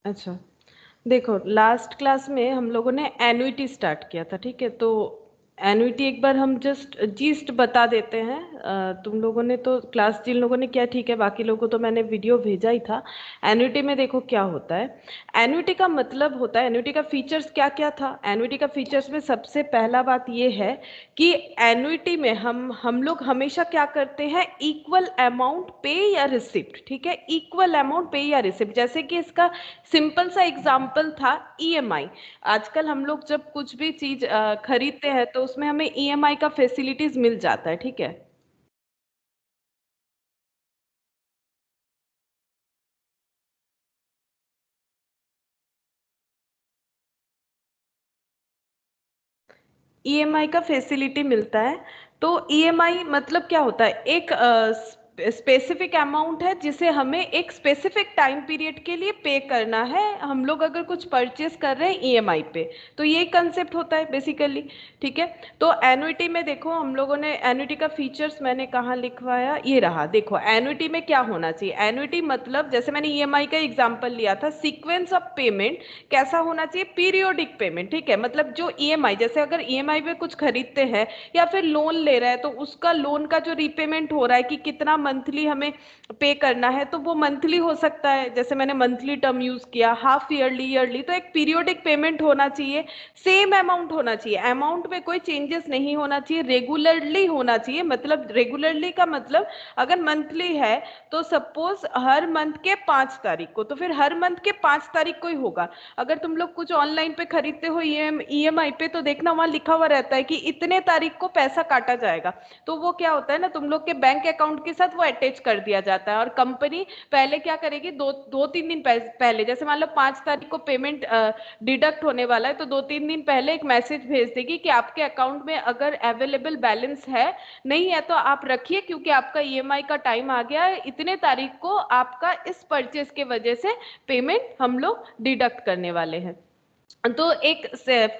अच्छा, देखो last class में हम लोगों ने एन्युटी स्टार्ट किया था, ठीक है। तो एन्युटी एक बार हम जस्ट जीस्ट बता देते हैं। तुम लोगों ने तो क्लास जिन लोगों ने किया ठीक है, बाकी लोगों को तो मैंने वीडियो भेजा ही था। एन्युटी में देखो क्या होता है। एन्युटी का मतलब होता है, एन्युटी का फीचर्स क्या क्या था। एन्युटी का फीचर्स में सबसे पहला बात ये है कि एन्युटी में हम लोग हमेशा क्या करते हैं, इक्वल अमाउंट पे या रिसिप्ट, ठीक है। इक्वल अमाउंट पे या रिसिप्ट, जैसे कि इसका सिंपल सा एग्जाम्पल था ईएमआई। आजकल हम लोग जब कुछ भी चीज खरीदते हैं तो उसमें हमें ईएमआई का फैसिलिटीज मिल जाता है, ठीक है। ईएमआई का फैसिलिटी मिलता है। तो ईएमआई मतलब क्या होता है, एक स्पेसिफिक अमाउंट है जिसे हमें एक स्पेसिफिक टाइम पीरियड के लिए पे करना है, हम लोग अगर कुछ परचेस कर रहे हैं ईएमआई पे। तो ये कंसेप्ट होता है बेसिकली, ठीक है। तो एन्युटी में देखो हम लोगों ने एन्युटी का फीचर्स मैंने कहाँ लिखवाया, ये रहा। देखो एन्युटी में क्या होना चाहिए, एन्युटी मतलब जैसे मैंने ईएमआई का एग्जांपल लिया था, सीक्वेंस ऑफ पेमेंट कैसा होना चाहिए, पीरियोडिक पेमेंट, ठीक है। मतलब जो ईएमआई, जैसे अगर ईएमआई पे कुछ खरीदते हैं या फिर लोन ले रहा है तो उसका लोन का जो रीपेमेंट हो रहा है कि कितना मंथली हमें पे करना है, तो वो मंथली हो सकता है, जैसे मैंने मंथली टर्म यूज किया, हाफ ईयरली, ईयरली। तो एक पीरियोडिक पेमेंट होना चाहिए, सेम अमाउंट होना चाहिए, अमाउंट में कोई चेंजेस नहीं होना चाहिए, रेगुलरली होना चाहिए। मतलब रेगुलरली का मतलब अगर मंथली है तो सपोज हर मंथ के 5 तारीख को, तो फिर हर मंथ के 5 तारीख को ही होगा। अगर तुम लोग कुछ ऑनलाइन पे खरीदते हो ईएमआई पे, तो देखना वहां लिखा हुआ रहता है कि इतने तारीख को पैसा काटा जाएगा। तो वो क्या होता है ना, तुम लोग के बैंक अकाउंट के साथ वो अटैच कर दिया जाता है। और कंपनी पहले क्या करेगी, दो दो तीन दिन पहले, जैसे मान लो 5 तारीख को पेमेंट डिडक्ट होने वाला है, तो 2-3 दिन पहले एक मैसेज भेज देगी कि आपके अकाउंट में अगर अवेलेबल बैलेंस है, नहीं है तो आप रखिए, क्योंकि आपका ईएमआई का टाइम आ गया है, इतने तारीख को आपका इस परचेज के वजह से पेमेंट हम लोग डिडक्ट करने वाले हैं। तो एक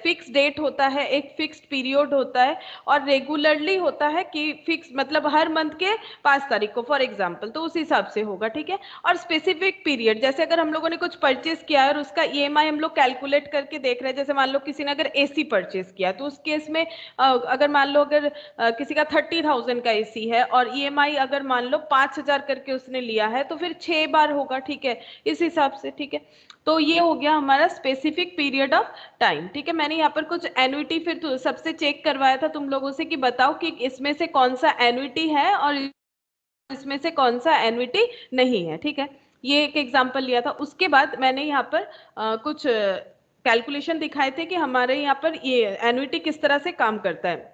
फिक्स डेट होता है, एक फिक्स्ड पीरियड होता है, और रेगुलरली होता है कि फिक्स मतलब हर मंथ के 5 तारीख को फॉर एग्जांपल, तो उस हिसाब से होगा, ठीक है। और स्पेसिफिक पीरियड, जैसे अगर हम लोगों ने कुछ परचेस किया है और उसका ईएमआई हम लोग कैलकुलेट करके देख रहे हैं, जैसे मान लो किसी ने अगर एसी परचेस किया, तो उस केस में अगर मान लो अगर किसी का 30,000 का एसी है और ईएमआई अगर मान लो 5,000 करके उसने लिया है, तो फिर 6 बार होगा, ठीक है, इस हिसाब से, ठीक है। तो ये हो गया हमारा स्पेसिफिक पीरियड ऑफ टाइम, ठीक है। मैंने यहाँ पर कुछ एन्युटी फिर सबसे चेक करवाया था तुम लोगों से कि बताओ कि इसमें से कौन सा एन्युटी है और इसमें से कौन सा एन्युटी नहीं है, ठीक है। ये एक एग्जांपल लिया था। उसके बाद मैंने यहाँ पर कुछ कैलकुलेशन दिखाए थे कि हमारे यहाँ पर ये एन्युटी किस तरह से काम करता है।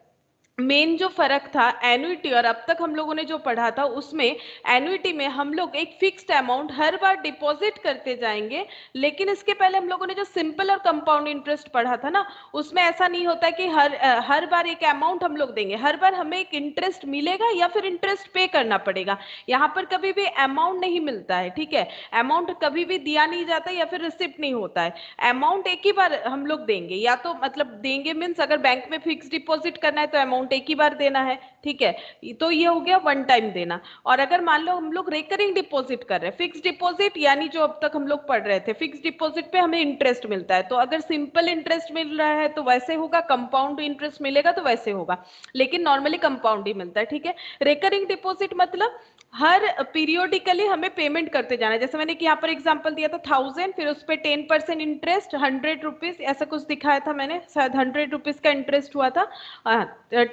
मेन जो फर्क था एन्युटी और अब तक हम लोगों ने जो पढ़ा था उसमें, एन्युटी में हम लोग एक फिक्स्ड अमाउंट हर बार डिपॉजिट करते जाएंगे। लेकिन इसके पहले हम लोगों ने जो सिंपल और कंपाउंड इंटरेस्ट पढ़ा था ना, उसमें ऐसा नहीं होता कि हर बार एक अमाउंट हम लोग देंगे, हर बार हमें एक इंटरेस्ट मिलेगा या फिर इंटरेस्ट पे करना पड़ेगा। यहाँ पर कभी भी अमाउंट नहीं मिलता है, ठीक है। अमाउंट कभी भी दिया नहीं जाता या फिर रिसिप्ट नहीं होता है। अमाउंट एक ही बार हम लोग देंगे, या तो मतलब देंगे मीन्स अगर बैंक में फिक्स डिपॉजिट करना है तो अमाउंट एक ही बार देना है, ठीक है। तो ये हो गया वन टाइम देना। और अगर मान लो हम लोग रेकरिंग डिपॉजिट कर रहे हैं, फिक्स डिपॉजिट यानी जो अब तक हम लोग पढ़ रहे थे, फिक्स डिपॉजिट पे हमें इंटरेस्ट मिलता है, तो अगर सिंपल इंटरेस्ट मिल रहा है तो वैसे होगा, कंपाउंड इंटरेस्ट मिलेगा तो वैसे होगा, लेकिन नॉर्मली कंपाउंड ही मिलता है, ठीक है। रेकरिंग डिपॉजिट मतलब हर पीरियोडिकली हमें पेमेंट करते जाना है। जैसे मैंने कि यहाँ पर एग्जांपल दिया था 1,000, फिर उस पर 10% इंटरेस्ट 100 रुपीज, ऐसा कुछ दिखाया था मैंने, शायद 100 रुपीज का इंटरेस्ट हुआ था।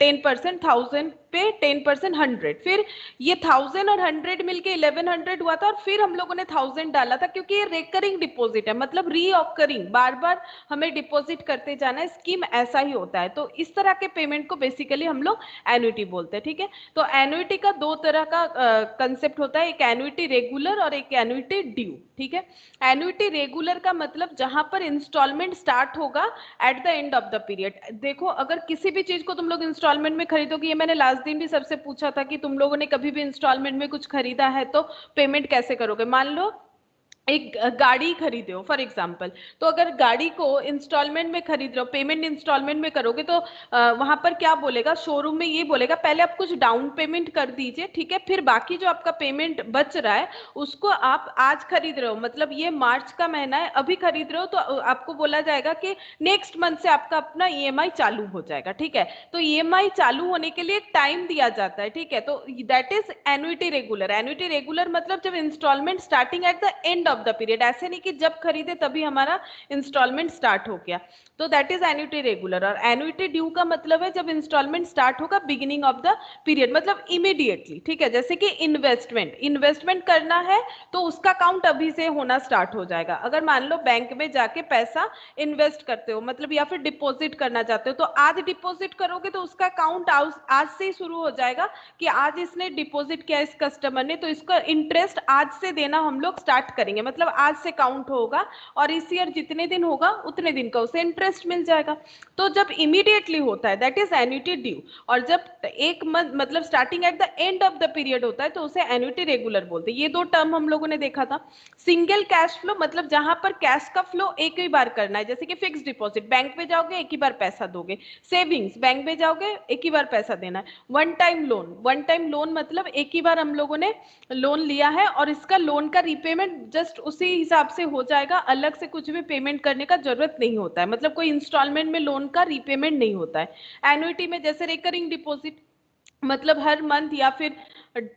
10% 1,000 पे 10% 100, फिर ये 1,000 और 100 मिलके 1,100 हुआ था, और फिर हम लोगों ने 1,000 डाला था, क्योंकि ये रेकरिंग डिपॉजिट है, मतलब रीऑकरिंग, बार बार हमें डिपॉजिट करते जाना है, स्कीम ऐसा ही होता है। तो इस तरह के पेमेंट को बेसिकली हम लोग एन्युटी बोलते हैं, ठीक है। तो एन्युटी का दो तरह का कंसेप्ट होता है, एक एन्युटी रेगुलर और एक एन्युटी ड्यू, ठीक है। एन्युटी रेगुलर का मतलब जहां पर इंस्टॉलमेंट स्टार्ट होगा eight the end of the period. देखो अगर किसी भी चीज को तुम लोग इंस्टॉलमेंट में खरीदोगे, ये मैंने लास्ट दिन भी सबसे पूछा था कि तुम लोगों ने कभी भी इंस्टॉलमेंट में कुछ खरीदा है तो पेमेंट कैसे करोगे। मान लो एक गाड़ी खरीदे हो फॉर एग्जांपल, तो अगर गाड़ी को इंस्टॉलमेंट में खरीद रहे हो, पेमेंट इंस्टॉलमेंट में करोगे, तो वहां पर क्या बोलेगा, शोरूम में ये बोलेगा पहले आप कुछ डाउन पेमेंट कर दीजिए, ठीक है, फिर बाकी जो आपका पेमेंट बच रहा है उसको आप आज खरीद रहे हो, मतलब ये मार्च का महीना है, अभी खरीद रहे हो, तो आपको बोला जाएगा कि नेक्स्ट मंथ से आपका अपना ईएमआई चालू हो जाएगा, ठीक है। तो ईएमआई चालू होने के लिए टाइम दिया जाता है, ठीक है, तो that is annuity regular. Annuity regular मतलब जब installment starting at the end of the period, ऐसे नहीं कि जब खरीदे तभी हमारा इंस्टॉलमेंट स्टार्ट हो गया, तो दैट इज एन्युटी रेगुलर। और एन्युटी ड्यू का मतलब है जब इंस्टॉलमेंट स्टार्ट होगा बिगिनिंग ऑफ द पीरियड, मतलब इमीडिएटली, ठीक है। जैसे कि इन्वेस्टमेंट करना है तो उसका काउंट अभी से होना स्टार्ट हो जाएगा। अगर मान लो बैंक में जाके पैसा इन्वेस्ट करते हो, मतलब या फिर डिपॉजिट करना चाहते हो, तो आज डिपॉजिट करोगे तो उसका काउंट आज से ही शुरू हो जाएगा कि आज इसने डिपॉजिट किया इस कस्टमर ने, तो इसका इंटरेस्ट आज से देना हम लोग स्टार्ट करेंगे, मतलब आज से काउंट होगा और इस ईयर जितने दिन होगा उतने दिन का उसे इंटरेस्ट मिल जाएगा। तो जब इमीडिएटली होता है दैट इज एन्युटी ड्यू, और जब एक मंथ मतलब starting at the end of the period होता है तो उसे एन्युटी रेगुलर बोलते हैं। ये दो टर्म हम लोगों ने देखा था। सिंगल कैश फ्लो मतलब जहां पर कैश का फ्लो एक ही बार करना है, जैसे कि फिक्स डिपॉजिट, बैंक में जाओगे एक ही बार पैसा दोगे, सेविंग्स बैंक में जाओगे एक ही बार पैसा देना है। वन टाइम लोन मतलब एक ही बार हम लोगों ने लोन लिया है और इसका लोन का रीपेमेंट जस्ट उसी हिसाब से हो जाएगा, अलग से कुछ भी पेमेंट करने का जरूरत नहीं होता है, मतलब कोई इंस्टॉलमेंट में लोन का रीपेमेंट नहीं होता है। एन्युटी में जैसे रिकरिंग डिपॉजिट, मतलब हर मंथ या फिर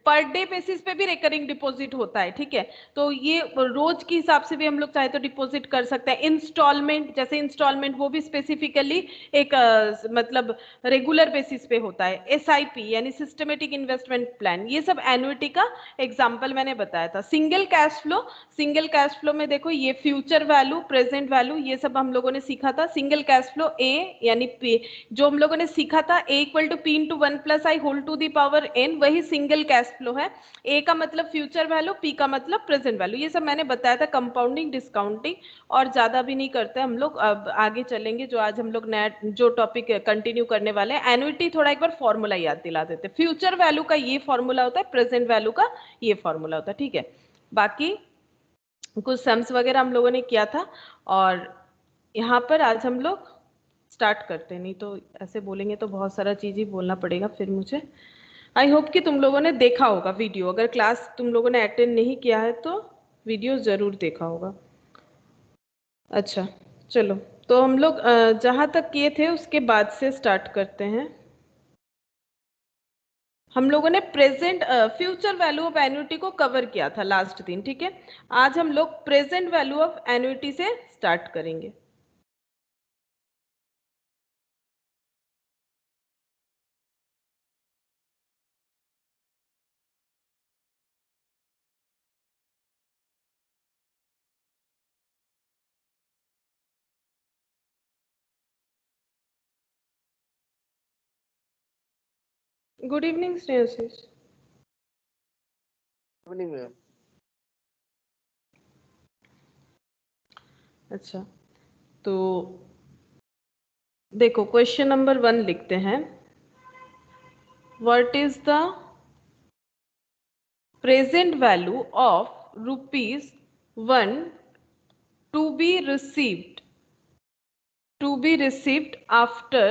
पर डे बेसिस पे भी रिकरिंग डिपॉजिट होता है, ठीक है, तो ये रोज के हिसाब से भी हम लोग चाहे तो डिपॉजिट कर सकते हैं। इंस्टॉलमेंट, जैसे इंस्टॉलमेंट वो भी स्पेसिफिकली एक मतलब रेगुलर बेसिस पे होता है। एसआईपी यानी सिस्टमेटिक इन्वेस्टमेंट प्लान, ये सब एन्युटी का एग्जांपल मैंने बताया था। सिंगल कैश फ्लो में देखो ये फ्यूचर वैल्यू, प्रेजेंट वैल्यू, ये सब हम लोगों ने सीखा था। सिंगल कैश फ्लो ए यानी पी, जो हम लोगों ने सीखा था A equal to P into one plus I whole to the power N, वही सिंगल कैश फ्लो है। ए का मतलब फ्यूचर वैल्यू, पी का मतलब प्रेजेंट वैल्यू, ये सब मैंने बताया था। कंपाउंडिंग, डिस्काउंटिंग, और ज्यादा भी नहीं करते हम लोग, अब आगे चलेंगे जो आज हम लोग नया जो टॉपिक कंटिन्यू करने वाले हैं। एन्युटी थोड़ा एक बार फॉर्मूला याद दिला देते। फ्यूचर वैल्यू का ये फॉर्मूला होता है, प्रेजेंट वैल्यू का ये फॉर्मूला होता है, ठीक है। बाकी कुछ सम्स वगैरह हम लोगों ने किया था, और यहाँ पर आज हम लोग स्टार्ट करते हैं, नहीं तो ऐसे बोलेंगे तो बहुत सारा चीज ही बोलना पड़ेगा फिर मुझे। आई होप कि तुम लोगों ने देखा होगा वीडियो, अगर क्लास तुम लोगों ने अटेंड नहीं किया है तो वीडियो जरूर देखा होगा। अच्छा, चलो, तो हम लोग जहां तक किए थे उसके बाद से स्टार्ट करते हैं। हम लोगों ने present future value of annuity को कवर किया था लास्ट दिन, ठीक है। आज हम लोग प्रेजेंट वैल्यू ऑफ एन्युटी से स्टार्ट करेंगे। Good evening Shreyasish. Evening ma'am. अच्छा, तो देखो क्वेश्चन नंबर 1 लिखते हैं। What is the present value of ₹1 to be received after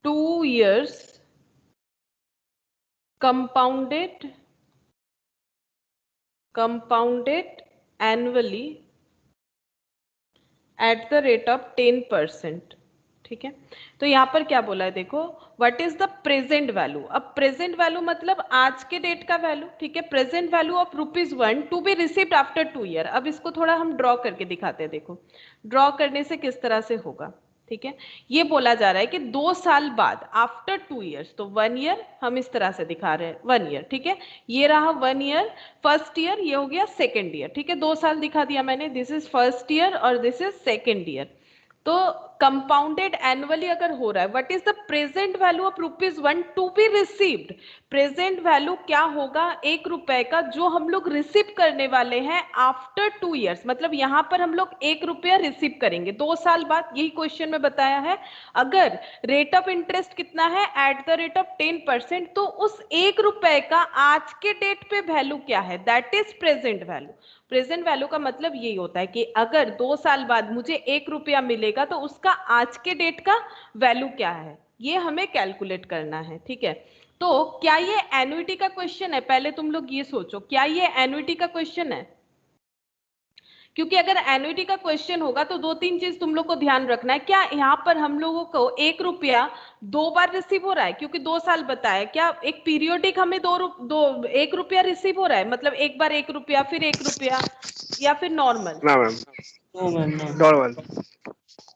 2 years compounded annually at the rate of 10%, ठीक है। तो यहाँ पर क्या बोला है देखो, what is the present value. अब प्रेजेंट वैल्यू मतलब आज के डेट का वैल्यू, ठीक है। Present value of ₹1 to be received after 2 year. अब इसको थोड़ा हम ड्रॉ करके दिखाते हैं, देखो ड्रॉ करने से किस तरह से होगा, ठीक है। ये बोला जा रहा है कि 2 साल बाद, आफ्टर 2 ईयर्स, तो 1 ईयर हम इस तरह से दिखा रहे हैं, 1 ईयर, ठीक है। ये रहा 1 ईयर, फर्स्ट ईयर, ये हो गया सेकेंड ईयर, ठीक है। 2 साल दिखा दिया मैंने, दिस इज फर्स्ट ईयर और दिस इज सेकेंड ईयर। तो कंपाउंडेड एनुअली अगर हो रहा है, what is the present value of ₹1 to be received? Present value क्या होगा 1 रुपए का जो हम लोग रिसीव करने वाले हैं आफ्टर 2 years, मतलब यहाँ पर हम लोग 1 रुपया रिसीव करेंगे 2 साल बाद, यही क्वेश्चन में बताया है। अगर रेट ऑफ इंटरेस्ट कितना है, एट द रेट ऑफ 10%, तो उस 1 रुपए का आज के डेट पे वैल्यू क्या है, that is present value. Present value का मतलब यही होता है कि अगर 2 साल बाद मुझे 1 रुपया मिलेगा तो उसका आज के डेट का वैल्यू क्या है, ये हमें कैलकुलेट करना है, ठीक है। तो क्या ये एन्युइटी का क्वेश्चन है, पहले तुम लोग ये सोचो, क्या ये एन्युइटी का क्वेश्चन है? क्योंकि अगर एन्युइटी का क्वेश्चन होगा तो 2-3 चीज तुम लोग को ध्यान रखना है। क्या यहाँ पर हम लोगों को 1 रुपया 2 बार रिसीव हो रहा है? क्योंकि 2 साल बताया, क्या एक पीरियोडिक हमें 1 रुपया रिसीव हो रहा है, मतलब एक बार 1 रुपया फिर 1 रुपया, या फिर नॉर्मल? ना ma'am, no ma'am, no. Normal.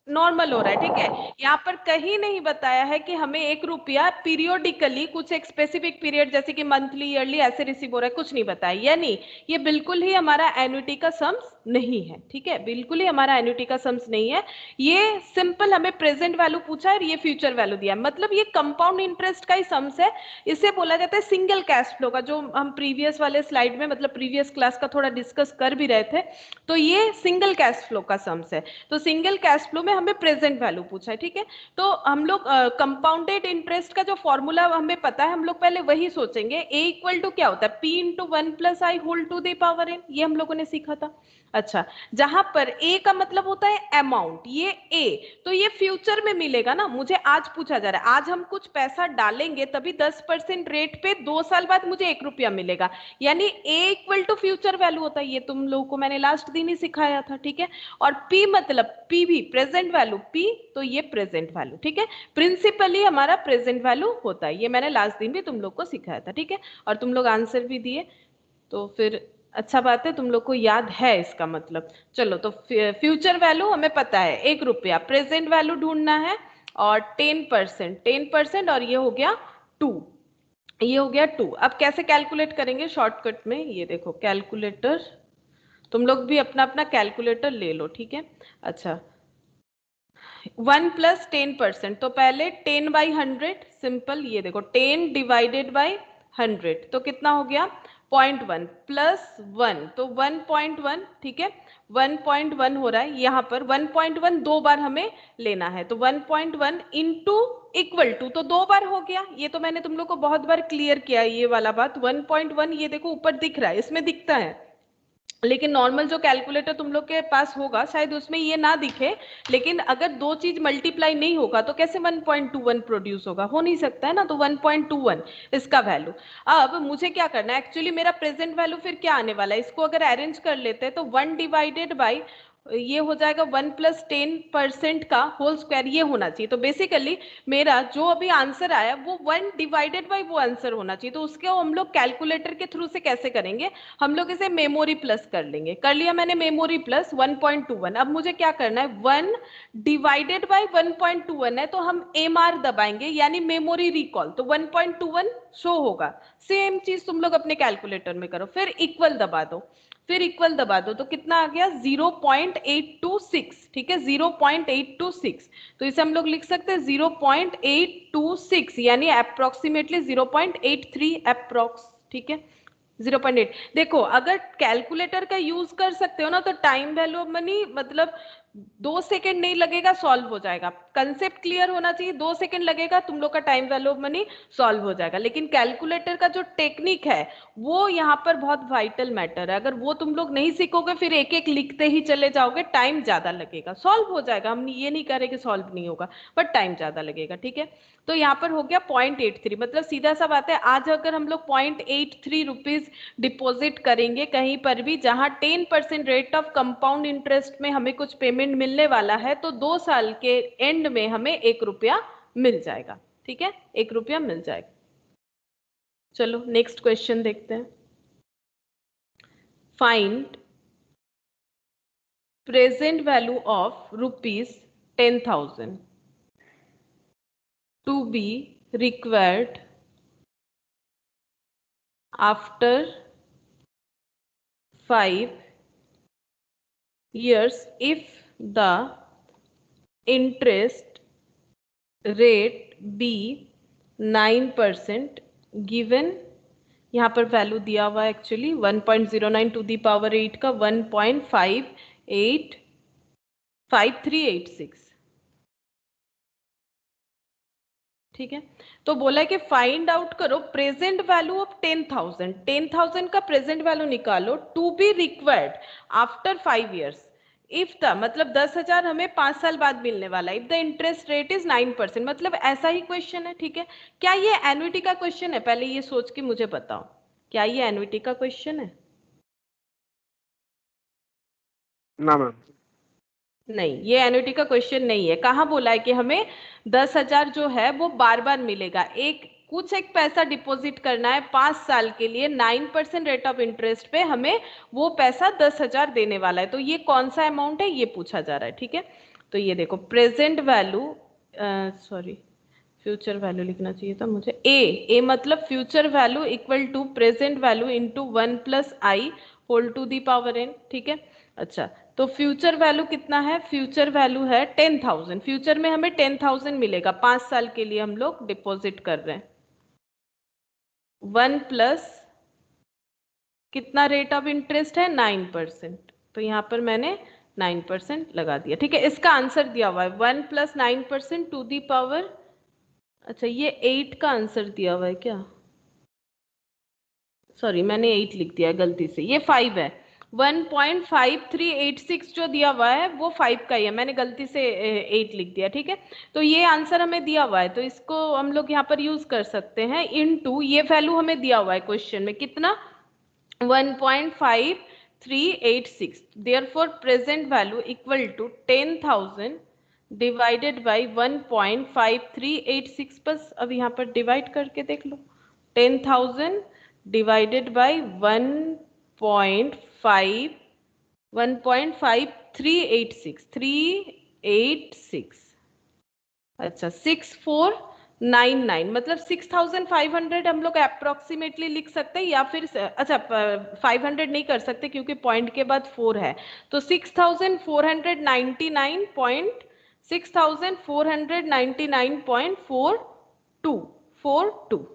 Normal हो रहा है, ठीक है। यहाँ पर कहीं नहीं बताया है कि हमें 1 रुपया पीरियोडिकली कुछ एक स्पेसिफिक पीरियड जैसे कि मंथली ईयरली ऐसे रिसीव हो रहा है, कुछ नहीं बताया, यानी ये बिल्कुल ही हमारा एन्युटी का सम्स नहीं है, ठीक है, बिल्कुल ही हमारा एन्युटी का सम्स नहीं है। ये सिंपल हमें प्रेजेंट वैल्यू पूछा है और ये फ्यूचर वैल्यू दिया है, मतलब ये कंपाउंड इंटरेस्ट का ही सम्स है। इसे बोला जाता है सिंगल कैश फ्लो का, जो हम प्रीवियस वाले स्लाइड में मतलब प्रीवियस क्लास का थोड़ा डिस्कस कर भी रहे थे। तो ये सिंगल कैश फ्लो का सम्स है। तो सिंगल कैश फ्लो में हमें प्रेजेंट वैल्यू पूछा है, ठीक है। तो हम लोग कंपाउंडेड इंटरेस्ट का जो फॉर्मूला हमें पता है, हम लोग पहले वही सोचेंगे। ए इक्वल टू क्या होता है, P into 1 + i whole to the power n, ये हम लोगों ने सीखा था। अच्छा, जहां पर ए का मतलब होता है अमाउंट, ये ए, तो ये फ्यूचर में मिलेगा ना, मुझे आज पूछा जा रहा है, आज हम कुछ पैसा डालेंगे तभी 10% रेट पे 2 साल बाद मुझे 1 रुपया मिलेगा, यानी ए इक्वल टू फ्यूचर वैल्यू होता है। ये तुम लोगों को मैंने लास्ट दिन ही सिखाया था, ठीक है। और पी मतलब पी भी प्रेजेंट वैल्यू, पी तो ये प्रेजेंट वैल्यू, ठीक है। प्रिंसिपली हमारा प्रेजेंट वैल्यू होता है, ये मैंने लास्ट दिन भी तुम लोग को सिखाया था, ठीक है। और तुम लोग आंसर भी दिए, तो फिर अच्छा बात है, तुम लोग को याद है इसका मतलब। चलो, तो फ्यूचर वैल्यू हमें पता है 1 रुपया, प्रेजेंट वैल्यू ढूंढना है, और 10% और ये हो गया 2, ये हो गया 2। अब कैसे कैलकुलेट करेंगे शॉर्टकट में, ये देखो कैलकुलेटर, तुम लोग भी अपना अपना कैलकुलेटर ले लो, ठीक है। अच्छा, 1 + 10%, तो पहले 10/100, सिंपल, ये देखो 10 डिवाइडेड बाई 100, तो कितना हो गया 0.1 प्लस 1, तो 1.1, ठीक है। 1.1 हो रहा है, यहाँ पर 1.1 2 बार हमें लेना है, तो 1.1 इंटू इक्वल टू, तो 2 बार हो गया। ये तो मैंने तुम लोग को बहुत बार क्लियर किया है ये वाला बात। 1.1 ये देखो ऊपर दिख रहा है, इसमें दिखता है, लेकिन नॉर्मल जो कैलकुलेटर तुम लोग के पास होगा शायद उसमें ये ना दिखे, लेकिन अगर दो चीज मल्टीप्लाई नहीं होगा तो कैसे 1.21 प्रोड्यूस होगा, हो नहीं सकता है ना। तो 1.21 इसका वैल्यू। अब मुझे क्या करना है, एक्चुअली मेरा प्रेजेंट वैल्यू फिर क्या आने वाला है, इसको अगर अरेंज कर लेते हैं तो 1 डिवाइडेड बाई, ये हो जाएगा 1 + 10% का होल स्क्वायर, ये होना चाहिए। तो बेसिकली मेरा जो अभी आंसर आया वो 1 डिवाइडेड बाई वो आंसर होना चाहिए। तो उसके हम लोग कैलकुलेटर के थ्रू से कैसे करेंगे, हम लोग इसे मेमोरी प्लस कर लेंगे। कर लिया मैंने मेमोरी प्लस 1.21। अब मुझे क्या करना है, 1 डिवाइडेड बाई 1.21 है, तो हम एम आर दबाएंगे, यानी मेमोरी रिकॉल, तो 1.21 शो होगा। सेम चीज तुम लोग अपने कैलकुलेटर में करो, फिर इक्वल दबा दो, फिर इक्वल दबा दो, तो कितना आ गया 0.826, ठीक है, 0.826। तो इसे हम लोग लिख सकते हैं 0.826, यानी अप्रोक्सीमेटली 0.83 अप्रोक्स, ठीक है, 0.8। देखो, अगर कैलकुलेटर का यूज कर सकते हो ना, तो टाइम वैल्यू ऑफ मनी मतलब 2 सेकेंड नहीं लगेगा, सॉल्व हो जाएगा। कंसेप्ट क्लियर होना चाहिए, 2 सेकेंड लगेगा, तुम लोग का time value of money solve हो जाएगा। लेकिन कैलकुलेटर का जो टेक्निक है वो यहाँ पर बहुत वाइटल मैटर है। अगर वो तुम लोग नहीं सीखोगे, फिर एक एक लिखते ही चले जाओगे, टाइम ज्यादा लगेगा। सॉल्व हो जाएगा, हम ये नहीं कह रहे कि सॉल्व नहीं होगा, बट टाइम ज्यादा लगेगा, ठीक है। तो यहाँ पर हो गया 0.83, मतलब सीधा सा बात है, आज अगर हम लोग 0.83 रुपीज डिपॉजिट करेंगे कहीं पर भी जहां 10% रेट ऑफ कंपाउंड इंटरेस्ट में हमें कुछ पेमेंट मिलने वाला है, तो 2 साल के एंड में हमें 1 रुपया मिल जाएगा, ठीक है, 1 रुपया मिल जाएगा। चलो नेक्स्ट क्वेश्चन देखते हैं। Find present value of ₹10,000 to be required after 5 years if the interest rate be 9% given, यहाँ पर वैल्यू दिया हुआ है एक्चुअली 1.09 टू दी पावर 8 का 1.5386, ठीक है। तो बोला है कि फाइंड आउट करो प्रेजेंट वैल्यू ऑफ 10,000, 10,000 का प्रेजेंट वैल्यू निकालो to be required after 5 years if the, मतलब 10,000 हमें 5 साल बाद मिलने वाला है, if the interest rate is 9%, मतलब ऐसा ही क्वेश्चन है, ठीक है। क्या ये एन्युटी का क्वेश्चन है? पहले ये सोच के मुझे बताओ, क्या ये एन्युटी का क्वेश्चन है? ना मैम। नहीं, ये एन्युटी का क्वेश्चन नहीं है। कहाँ बोला है कि हमें 10,000 जो है वो बार बार मिलेगा, एक पैसा डिपॉजिट करना है 5 साल के लिए, 9% रेट ऑफ इंटरेस्ट पे हमें वो पैसा 10,000 देने वाला है। तो ये कौन सा अमाउंट है ये पूछा जा रहा है, ठीक है। तो ये देखो present value, sorry future value लिखना चाहिए था मुझे, ए मतलब future value equal to present value into 1+i whole to the power n, ठीक है। अच्छा, तो फ्यूचर वैल्यू कितना है? फ्यूचर वैल्यू है 10,000, फ्यूचर में हमें 10,000 मिलेगा, 5 साल के लिए हम लोग डिपॉजिट कर रहे हैं। 1 प्लस कितना रेट ऑफ इंटरेस्ट है? 9%, तो यहाँ पर मैंने 9% लगा दिया, ठीक है। इसका आंसर दिया हुआ है 1 + 9% टू दी पावर, अच्छा ये 8 का आंसर दिया हुआ है क्या? सॉरी मैंने 8 लिख दिया है गलती से, ये 5 है। 1.5386 जो दिया हुआ है वो 5 का ही है, मैंने गलती से 8 लिख दिया, ठीक है। तो ये आंसर हमें दिया हुआ है, तो इसको हम लोग यहाँ पर यूज कर सकते हैं इनटू, ये वैल्यू हमें दिया हुआ है क्वेश्चन में कितना, 1.5386, therefore present value equal to 10,000 divided by 1.5386, बस अब यहाँ पर डिवाइड करके देख लो, 10,000 डिवाइडेड बाई 1.5386, अच्छा 6499, मतलब 6,500 हम लोग अप्रोक्सीमेटली लिख सकते हैं, या फिर अच्छा 500 नहीं कर सकते क्योंकि पॉइंट के बाद 4 है, तो 6,499.42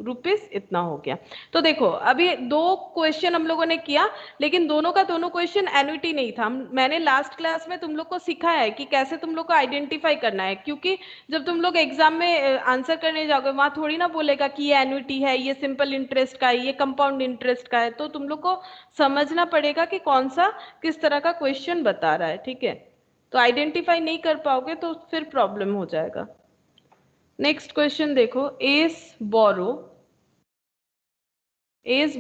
रुपीज इतना हो गया। तो देखो अभी 2 क्वेश्चन हम लोगों ने किया, लेकिन दोनों का दोनों क्वेश्चन एन्युटी नहीं था। मैंने लास्ट क्लास में तुम लोग को सिखाया है कि कैसे तुम लोग को आइडेंटिफाई करना है, क्योंकि जब तुम लोग एग्जाम में आंसर करने जाओगे वहां थोड़ी ना बोलेगा कि ये एन्युटी है, ये सिंपल इंटरेस्ट का है, ये कंपाउंड इंटरेस्ट का है, तो तुम लोग को समझना पड़ेगा कि कौन सा किस तरह का क्वेश्चन बता रहा है, ठीक है। तो आइडेंटिफाई नहीं कर पाओगे तो फिर प्रॉब्लम हो जाएगा। नेक्स्ट क्वेश्चन देखो, S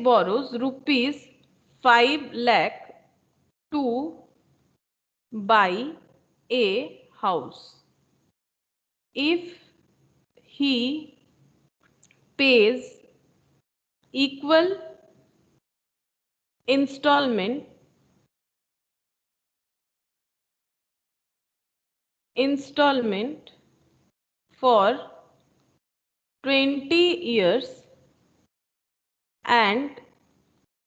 borrows rupees 5 lakh to buy a house. If he pays equal installment for 20 years and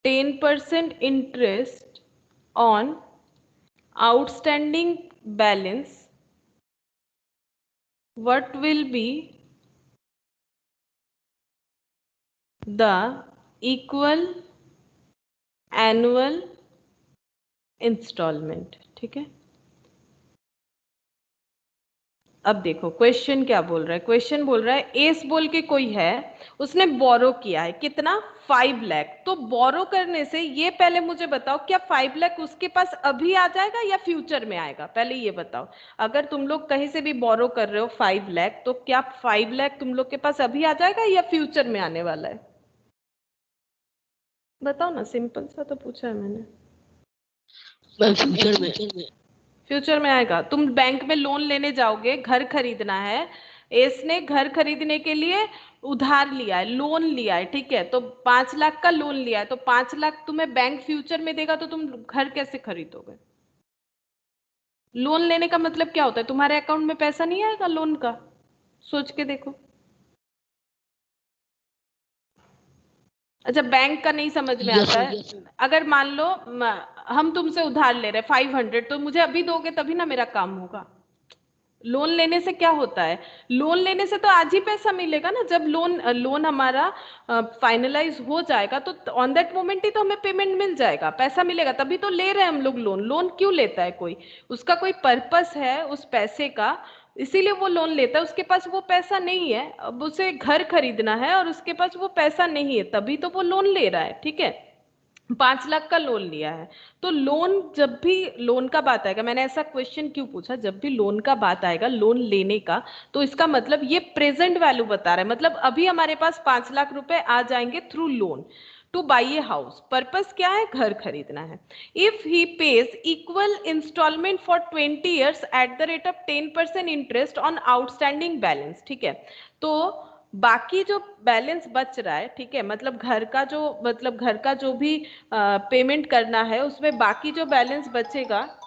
10% interest on outstanding balance, what will be the equal annual installment, ठीक है। अब देखो क्वेश्चन क्या बोल रहा है, क्वेश्चन बोल रहा है एस बोल के कोई है, उसने बोरो किया है कितना, 5 लाख। तो बोरो करने से ये पहले मुझे बताओ क्या 5 लाख उसके पास अभी आ जाएगा या फ्यूचर में आएगा, पहले ये बताओ। अगर तुम लोग कहीं से भी बोरो कर रहे हो 5 लाख, तो क्या 5 लाख तुम लोग के पास अभी आ जाएगा या फ्यूचर में आने वाला है? बताओ ना, सिंपल सा तो पूछा है मैंने। फ्यूचर में आएगा। तुम बैंक में लोन लेने जाओगे, घर खरीदना है, इसने घर खरीदने के लिए उधार लिया है, लोन लिया है, ठीक है, तो 5 लाख का लोन लिया है, तो 5 लाख तुम्हें बैंक फ्यूचर में देगा, तो तुम घर कैसे खरीदोगे? लोन लेने का मतलब क्या होता है, तुम्हारे अकाउंट में पैसा नहीं आएगा लोन का, सोच के देखो। अच्छा बैंक का नहीं समझ में आता है, अगर मान लो हम तुमसे उधार ले रहे 500, तो मुझे अभी दोगे तभी ना मेरा काम होगा। लोन लेने से क्या होता है? लोन लेने से तो आज ही पैसा मिलेगा ना, जब लोन हमारा फाइनलाइज हो जाएगा तो ऑन दैट मोमेंट ही तो हमें पेमेंट मिल जाएगा, पैसा मिलेगा, तभी तो ले रहे हैं हम लोग लोन। लोन क्यों लेता है कोई? उसका कोई पर्पस है उस पैसे का, इसीलिए वो लोन लेता है। उसके पास वो पैसा नहीं है, अब उसे घर खरीदना है और उसके पास वो पैसा नहीं है, तभी तो वो लोन ले रहा है। ठीक है, 5 लाख का लोन लिया है, तो लोन, जब भी लोन का बात आएगा, मैंने ऐसा क्वेश्चन क्यों पूछा, जब भी लोन का बात आएगा लोन लेने का, तो इसका मतलब ये प्रेजेंट वैल्यू बता रहा है, मतलब अभी हमारे पास 5 लाख रुपए आ जाएंगे through loan to buy a house. Purpose क्या है? घर खरीदना है। If he pays equal installment for 20 years at the rate of 10% इंटरेस्ट ऑन आउटस्टैंडिंग बैलेंस। ठीक है, तो बाकी जो बैलेंस बच रहा है, ठीक है, मतलब घर का जो भी पेमेंट करना है, उसमें बाकी जो बैलेंस बचेगा,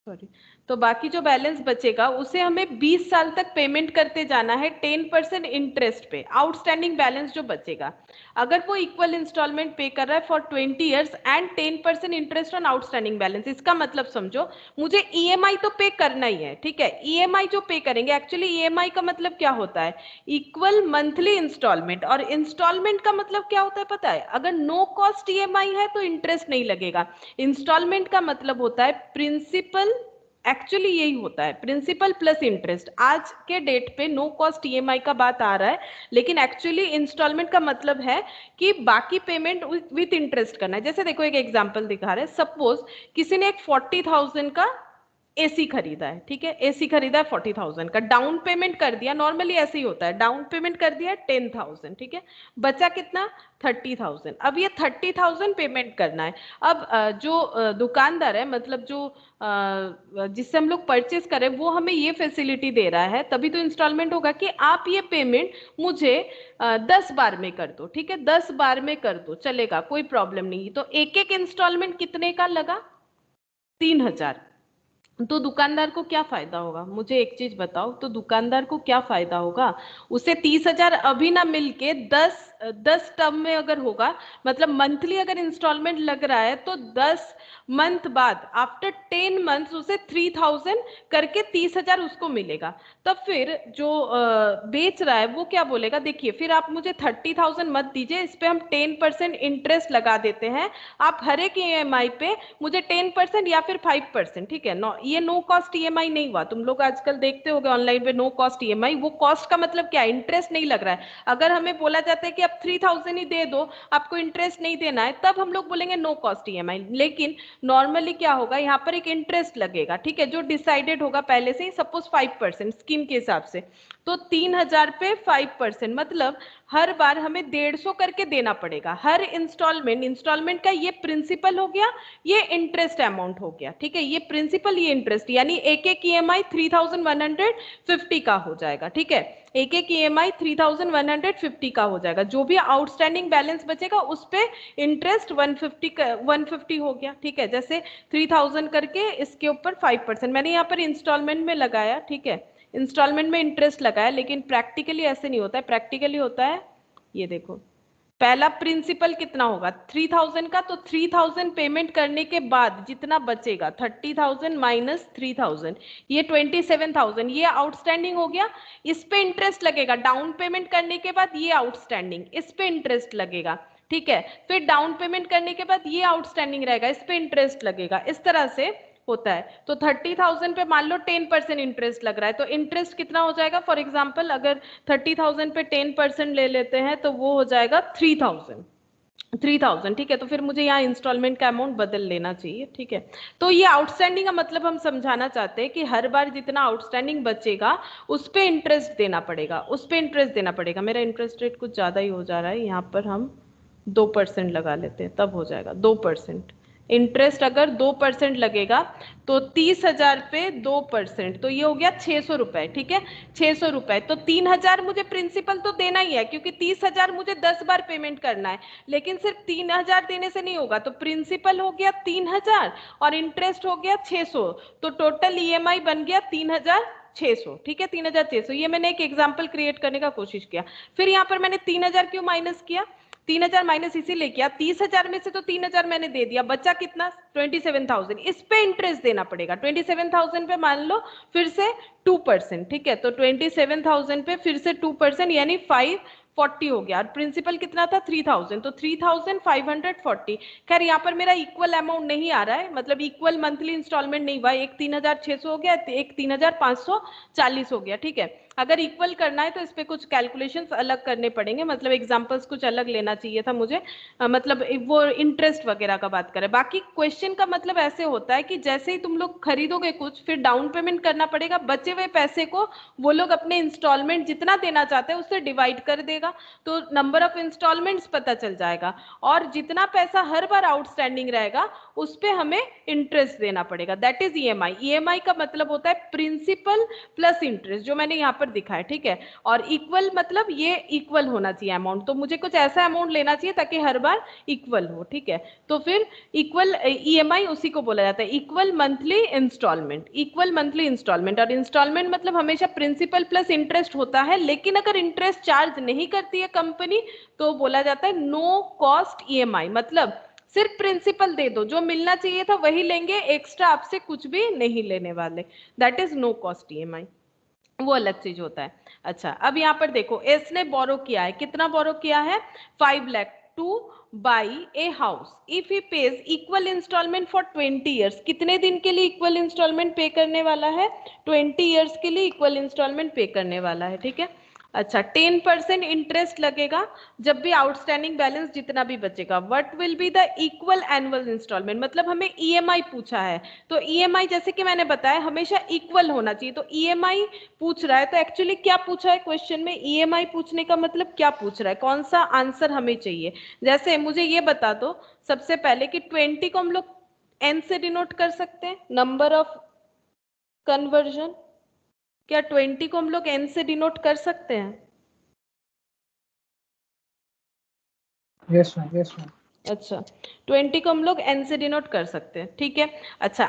सॉरी, तो बाकी जो बैलेंस बचेगा उसे हमें 20 साल तक पेमेंट करते जाना है 10% इंटरेस्ट पे, आउटस्टैंडिंग बैलेंस जो बचेगा। अगर वो इक्वल इंस्टॉलमेंट पे कर रहा है फॉर 20 years एंड 10% इंटरेस्ट ऑन आउटस्टैंडिंग बैलेंस, इसका मतलब समझो, मुझे ईएमआई तो पे करना ही है। ठीक है, ईएमआई जो पे करेंगे, एक्चुअली ईएमआई का मतलब क्या होता है? इक्वल मंथली इंस्टॉलमेंट, और इंस्टॉलमेंट का मतलब क्या होता है पता है? अगर नो कॉस्ट ईएमआई है तो इंटरेस्ट नहीं लगेगा। इंस्टॉलमेंट का मतलब होता है प्रिंसिपल, एक्चुअली यही होता है, प्रिंसिपल प्लस इंटरेस्ट। आज के डेट पे नो कॉस्ट ईएमआई का बात आ रहा है, लेकिन एक्चुअली इंस्टॉलमेंट का मतलब है कि बाकी पेमेंट विथ इंटरेस्ट करना है। जैसे देखो, एक एग्जांपल दिखा रहे हैं, सपोज किसी ने एक 40,000 का एसी खरीदा है। ठीक है, एसी खरीदा है 40,000 का, डाउन पेमेंट कर दिया, नॉर्मली ऐसे ही होता है, डाउन पेमेंट कर दिया 10,000। ठीक है, बचा कितना? 30,000। अब ये 30,000 पेमेंट करना है। अब जो दुकानदार है, मतलब जो जिससे हम लोग परचेस करें, वो हमें ये फैसिलिटी दे रहा है, तभी तो इंस्टॉलमेंट होगा, कि आप ये पेमेंट मुझे 10 बार में कर दो। ठीक है, 10 बार में कर दो, चलेगा, कोई प्रॉब्लम नहीं। तो एक एक इंस्टॉलमेंट कितने का लगा? 3,000। तो दुकानदार को क्या फायदा होगा? मुझे एक चीज बताओ, तो दुकानदार को क्या फायदा होगा? उसे 30,000 अभी ना मिलके 10 टर्म में अगर होगा, मतलब मंथली अगर इंस्टॉलमेंट लग रहा है, तो 10 मंथ बाद, आफ्टर 10 मंथ्स, उसे 3,000 करके 30,000 उसको मिलेगा। तब फिर जो बेच रहा है वो क्या बोलेगा? देखिए, फिर आप मुझे 30,000 मत दीजिए, इस पे हम 10% इंटरेस्ट लगा देते हैं, आप हर एक ईएमआई पे मुझे 10% या फिर 5%। ठीक है, ये नो कॉस्ट ईएमआई नहीं हुआ। तुम लोग आजकल देखते होगे ऑनलाइन पे नो कॉस्ट ईएमआई, वो कॉस्ट का मतलब क्या है? इंटरेस्ट नहीं लग रहा है। अगर हमें बोला जाता है कि आप 3,000 ही दे दो, आपको इंटरेस्ट नहीं देना है, तब हम लोग बोलेंगे नो कॉस्ट ईएमआई। लेकिन नॉर्मली क्या होगा, यहाँ पर एक इंटरेस्ट लगेगा। ठीक है, जो डिसाइडेड होगा पहले से ही, सपोज 5% स्कीम के हिसाब से, तो 3,000 पे 5%, मतलब हर बार हमें 150 करके देना पड़ेगा हर इंस्टॉलमेंट। इंस्टॉलमेंट का ये प्रिंसिपल हो गया, ये इंटरेस्ट अमाउंट हो गया। ठीक है, ये प्रिंसिपल, ये इंटरेस्ट, यानी एक एक ईएमआई 3,150 का हो जाएगा। ठीक है, एक एक ईएमआई 3,150 का हो जाएगा। जो भी आउटस्टैंडिंग बैलेंस बचेगा उस पे इंटरेस्ट 150 हो गया। ठीक है, जैसे 3,000 करके इसके ऊपर 5%, मैंने यहाँ पर इंस्टॉलमेंट में लगाया। ठीक है, इंस्टॉलमेंट में इंटरेस्ट लगाया, लेकिन प्रैक्टिकली ऐसे नहीं होता है। प्रैक्टिकली होता है, ये देखो, पहला प्रिंसिपल कितना होगा? 3,000 का, तो 3,000 पेमेंट करने के बाद जितना बचेगा, 30,000 माइनस 3,000, ये 27,000, ये आउटस्टैंडिंग हो गया। इस पे इंटरेस्ट लगेगा, डाउन पेमेंट करने के बाद ये आउटस्टैंडिंग, इस पे इंटरेस्ट लगेगा। ठीक है, फिर डाउन पेमेंट करने के बाद ये आउटस्टैंडिंग रहेगा, इस पे इंटरेस्ट लगेगा। इस तरह से होता है। तो 30,000 पे मान लो 10% इंटरेस्ट लग रहा है, तो इंटरेस्ट कितना हो जाएगा? फॉर एग्जाम्पल, अगर 30,000 पे 10% ले लेते हैं, तो वो हो जाएगा 3,000। ठीक है, तो फिर मुझे यहाँ इंस्टॉलमेंट का अमाउंट बदल लेना चाहिए। ठीक है, तो ये आउटस्टैंडिंग का मतलब हम समझाना चाहते हैं कि हर बार जितना आउटस्टैंडिंग बचेगा उस पे इंटरेस्ट देना पड़ेगा, उस पे इंटरेस्ट देना पड़ेगा। मेरा इंटरेस्ट रेट कुछ ज्यादा ही हो जा रहा है, यहाँ पर हम 2% लगा लेते हैं, तब हो जाएगा 2%। इंटरेस्ट अगर 2% लगेगा, तो 30,000 पे 2%, तो ये हो गया 600 रुपए। ठीक है, 600 रुपए, तो 3,000 मुझे प्रिंसिपल तो देना ही है, क्योंकि 30,000 मुझे 10 बार पेमेंट करना है। लेकिन सिर्फ 3,000 देने से नहीं होगा, तो प्रिंसिपल हो गया 3,000 और इंटरेस्ट हो गया 600, तो टोटल ईएमआई बन गया 3,600। ठीक है, 3,600, ये मैंने एक एग्जाम्पल क्रिएट करने का कोशिश किया। फिर यहाँ पर मैंने 3,000 क्यों माइनस किया? 3000 माइनस इसीलिए किया, 30,000 में से तो 3000 मैंने दे दिया, बचा कितना 27,000, इस पे इंटरेस्ट देना पड़ेगा। 27,000 पे मान लो फिर से 2%, ठीक है, तो 27,000 पे फिर से 2% यानी 540 हो गया, और प्रिंसिपल कितना था 3000, तो 3540। खैर यहाँ पर मेरा इक्वल अमाउंट नहीं आ रहा है, मतलब इक्वल मंथली इंस्टॉलमेंट नहीं हुआ, एक 3600 हो गया, एक 3540 हो गया, ठीक है। अगर इक्वल करना है तो इस पे कुछ कैलकुलेशंस अलग करने पड़ेंगे, मतलब एग्जांपल्स कुछ अलग लेना चाहिए था मुझे, मतलब वो इंटरेस्ट वगैरह का बात करें। बाकी क्वेश्चन का मतलब ऐसे होता है कि जैसे ही तुम लोग खरीदोगे कुछ, फिर डाउन पेमेंट करना पड़ेगा, बचे हुए पैसे को वो लोग अपने इंस्टॉलमेंट जितना देना चाहते हैं उससे डिवाइड कर देगा, तो नंबर ऑफ इंस्टॉलमेंट्स पता चल जाएगा, और जितना पैसा हर बार आउटस्टैंडिंग रहेगा उस पे हमें इंटरेस्ट देना पड़ेगा, दैट इज ईएमआई। ईएमआई का मतलब होता है प्रिंसिपल प्लस इंटरेस्ट, जो मैंने यहाँ पर दिखा है, ठीक है। और इक्वल मतलब ये इक्वल होना चाहिए अमाउंट, तो मुझे कुछ ऐसा अमाउंट लेना चाहिए ताकि हर बार इक्वल हो, ठीक है। तो फिर इक्वल ईएमआई उसी को बोला जाता है equal monthly installment, equal monthly installment. और इंस्टॉलमेंट मतलब हमेशा प्रिंसिपल प्लस इंटरेस्ट होता है, लेकिन अगर इंटरेस्ट चार्ज नहीं करती है कंपनी तो बोला जाता है नो कॉस्ट ईएमआई, मतलब सिर्फ प्रिंसिपल दे दो, जो मिलना चाहिए था वही लेंगे, एक्स्ट्रा आपसे कुछ भी नहीं लेने वाले, that is no cost EMI, वो अलग चीज होता है। अच्छा, अब यहाँ पर देखो, एस ने बोरो किया है, कितना बोरो किया है 5 lakh to buy a house, if he pays equal installment for 20 years, कितने दिन के लिए इक्वल इंस्टॉलमेंट पे करने वाला है, 20 ईयर्स के लिए इक्वल इंस्टॉलमेंट पे करने वाला है, ठीक है। अच्छा, 10% इंटरेस्ट लगेगा जब भी आउटस्टैंडिंग बैलेंस जितना भी बचेगा। What will be the equal annual installment, मतलब हमें ईएमआई पूछा है, तो ईएमआई जैसे कि मैंने बताया हमेशा इक्वल होना चाहिए, तो ईएमआई पूछ रहा है, तो एक्चुअली क्या पूछा है क्वेश्चन में, ईएमआई पूछने का मतलब क्या पूछ रहा है, कौन सा आंसर हमें चाहिए। जैसे मुझे ये बता दो सबसे पहले कि 20 को हम लोग एन से डिनोट कर सकते हैं, नंबर ऑफ कन्वर्जन, क्या 20 को हम लोग एन से डिनोट कर सकते हैं? Yes ma'am, yes ma'am. अच्छा, 20 को हम लोग एन से डिनोट कर सकते हैं, ठीक है। अच्छा,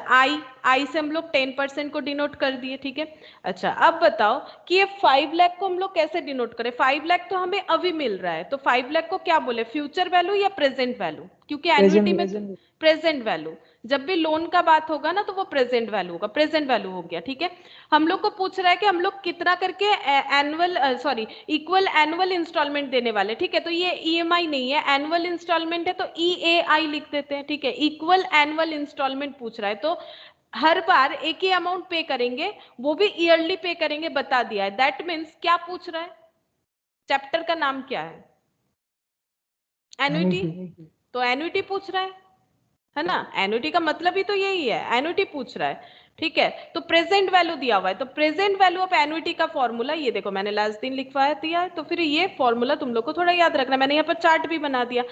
आई से हम लोग 10% को डिनोट कर दिए, ठीक है। अच्छा, अब बताओ कि ये 5 लाख को हम लोग कैसे डिनोट करें, 5 लाख तो हमें अभी मिल रहा है, तो 5 लाख को क्या बोले, फ्यूचर वैल्यू या प्रेजेंट वैल्यू, क्योंकि एन्युटी में प्रेजेंट वैल्यू, जब भी लोन का बात होगा ना तो वो प्रेजेंट वैल्यू होगा, प्रेजेंट वैल्यू हो गया, ठीक है। हम लोग को पूछ रहा है कि हम लोग कितना करके annual sorry equal annual installment देने वाले, ठीक है, तो ये ईएमआई नहीं है, एनुअल इंस्टॉलमेंट है, तो ईएआई लिख देते हैं, ठीक है। इक्वल एनुअल इंस्टॉलमेंट पूछ रहा है, तो हर बार एक ही अमाउंट पे करेंगे, वो भी ईयरली पे करेंगे, बता दिया है। दैट मीन्स क्या पूछ रहा है, चैप्टर का नाम क्या है, एन्युटी, तो एन्युटी पूछ रहा है ना, एन्युटी का मतलब ही तो यही है, एन्युटी पूछ रहा है, ठीक है। तो प्रेजेंट वैल्यू दिया हुआ है, तो प्रेजेंट वैल्यू ऑफ एन्युटी का फॉर्मूला ये देखो, मैंने लास्ट दिन लिखवाया दिया है, तो फिर ये फॉर्मूला तुम लोग को थोड़ा याद रखना, मैंने यहाँ पर चार्ट भी बना दिया।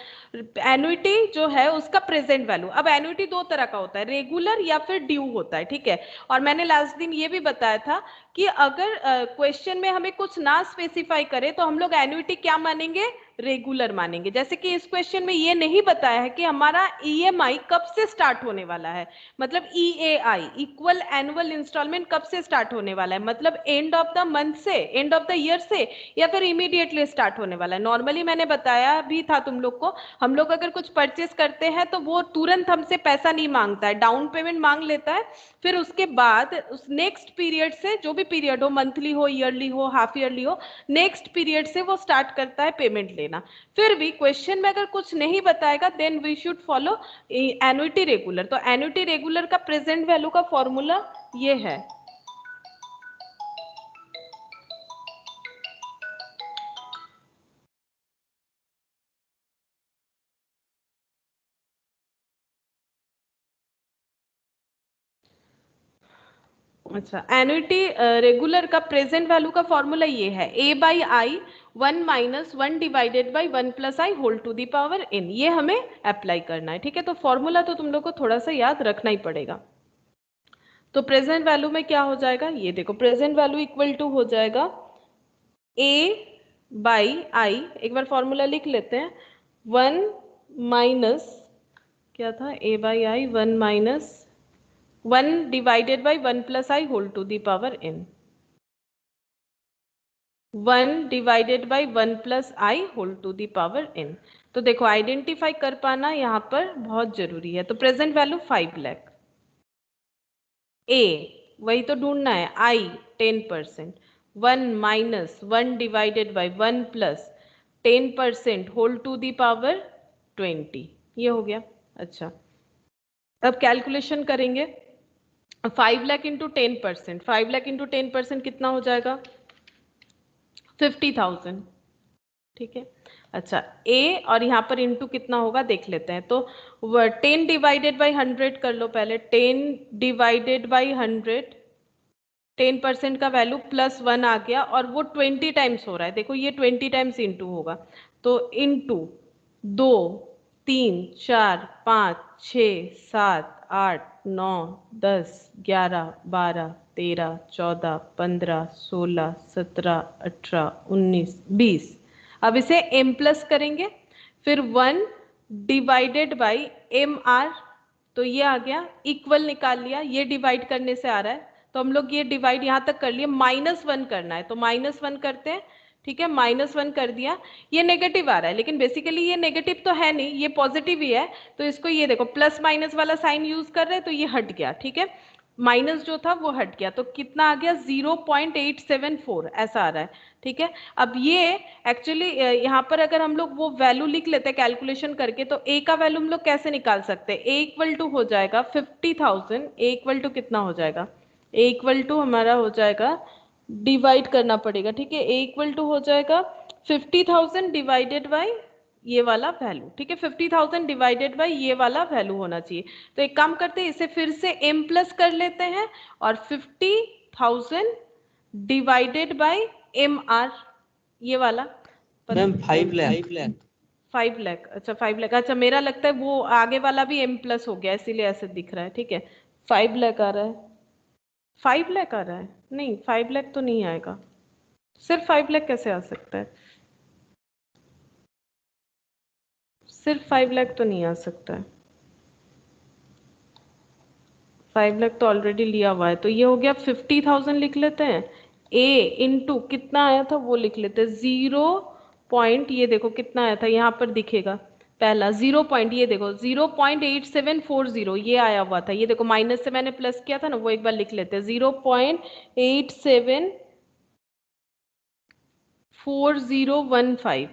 एन्युटी जो है उसका प्रेजेंट वैल्यू, अब एन्युटी दो तरह का होता है, रेगुलर या फिर ड्यू होता है, ठीक है। और मैंने लास्ट दिन ये भी बताया था कि अगर क्वेश्चन में हमें कुछ ना स्पेसिफाई करे तो हम लोग एन्युटी क्या मानेंगे, रेगुलर मानेंगे। जैसे कि इस क्वेश्चन में ये नहीं बताया है कि हमारा ईएमआई कब से स्टार्ट होने वाला है, मतलब ईएआई इक्वल एनुअल इंस्टॉलमेंट कब से स्टार्ट होने वाला है, मतलब एंड ऑफ द मंथ से, एंड ऑफ द ईयर से, या फिर इमीडिएटली स्टार्ट होने वाला है। नॉर्मली मैंने बताया भी था तुम लोग को, हम लोग अगर कुछ परचेस करते हैं तो वो तुरंत हमसे पैसा नहीं मांगता है, डाउन पेमेंट मांग लेता है, फिर उसके बाद उस नेक्स्ट पीरियड से, जो भी पीरियड हो, मंथली हो, ईयरली हो, हाफ ईयरली हो, नेक्स्ट पीरियड से वो स्टार्ट करता है पेमेंट लेना। फिर भी क्वेश्चन में अगर कुछ नहीं बताएगा then we should follow annuity regular, तो एन्युटी रेगुलर का प्रेजेंट वैल्यू का फॉर्मूला ये है। अच्छा, एन्युटी रेगुलर का प्रेजेंट वैल्यू का फॉर्मूला ये है, A by I 1 minus 1 divided by 1 plus I whole to the power n, ये हमें अप्लाई करना है, ठीक है। तो फॉर्मूला तो तुम लोग को थोड़ा सा याद रखना ही पड़ेगा। तो प्रेजेंट वैल्यू में क्या हो जाएगा, ये देखो, प्रेजेंट वैल्यू इक्वल टू हो जाएगा a बाई आई, एक बार फॉर्मूला लिख लेते हैं, 1 माइनस क्या था, a by I 1 minus 1 divided by 1 plus I whole to the power n, 1 divided by 1 plus I whole to the power n। तो देखो आइडेंटिफाई कर पाना यहाँ पर बहुत जरूरी है। तो प्रेजेंट वैल्यू 5 लाख। ए वही तो ढूंढना है। I 10%, 1 minus 1 divided by 1 plus 10% whole to the power 20, ये हो गया। अच्छा अब कैलकुलेशन करेंगे। 5 लाख इंटू 10%, 5 लाख इंटू 10% कितना हो जाएगा? 50,000। ठीक है। अच्छा ए और यहाँ पर इंटू कितना होगा देख लेते हैं। तो 10 डिवाइडेड बाई 100 कर लो पहले। 10 डिवाइडेड बाई 100, 10% का वैल्यू प्लस 1 आ गया और वो 20 टाइम्स हो रहा है। देखो ये 20 टाइम्स इंटू होगा। तो इंटू 2, 3, 4, 5, 6, 7, 8, 9, 10, 11, 12, 13, 14, 15, 16, 17, 18, 19, 20। अब इसे m प्लस करेंगे, फिर 1 डिवाइडेड बाई एम आर, तो ये आ गया। इक्वल निकाल लिया, ये डिवाइड करने से आ रहा है तो हम लोग ये डिवाइड यहाँ तक कर लिए। -1 करना है तो -1 करते हैं। ठीक है, -1 कर दिया। ये नेगेटिव आ रहा है लेकिन बेसिकली ये नेगेटिव तो है नहीं, ये पॉजिटिव ही है। तो इसको ये देखो प्लस माइनस वाला साइन यूज कर रहे हैं तो ये हट गया। ठीक है, माइनस जो था वो हट गया। तो कितना आ गया? 0.874 ऐसा आ रहा है। ठीक है, अब ये एक्चुअली यहाँ पर अगर हम लोग वो वैल्यू लिख लेते हैं कैलकुलेशन करके तो ए का वैल्यू हम लोग कैसे निकाल सकते हैं? ए इक्वल टू हो जाएगा 50,000। ए इक्वल टू कितना हो जाएगा? ए इक्वल टू हमारा हो जाएगा, डिवाइड करना पड़ेगा। ठीक है, ए इक्वल टू हो जाएगा 50,000 डिवाइडेड बाई ये वाला वैल्यू। ठीक है, 50,000 डिवाइडेड बाई ये वाला वैल्यू होना चाहिए। तो एक काम करते हैं, इसे फिर से m प्लस कर लेते हैं और 50,000 डिवाइडेड बाई एम आर, ये वाला मैम 5 लाख। 5 लाख। अच्छा 5 लाख। अच्छा मेरा लगता है वो आगे वाला भी m प्लस हो गया इसीलिए ऐसे दिख रहा है। ठीक है, 5 लाख आ रहा है। 5 लाख आ रहा है? नहीं 5 लाख तो नहीं आएगा। सिर्फ 5 लाख कैसे आ सकता है? सिर्फ 5 लाख तो नहीं आ सकता है। 5 लाख तो ऑलरेडी लिया हुआ है। तो ये हो गया 50,000 लिख लेते हैं। ए इंटू कितना आया था वो लिख लेते हैं। 0 पॉइंट, ये देखो कितना आया था यहाँ पर दिखेगा पहला 0 पॉइंट, ये देखो 0.8740 ये आया हुआ था। ये देखो माइनस से मैंने प्लस किया था ना, वो एक बार लिख लेते हैं। 0.874015,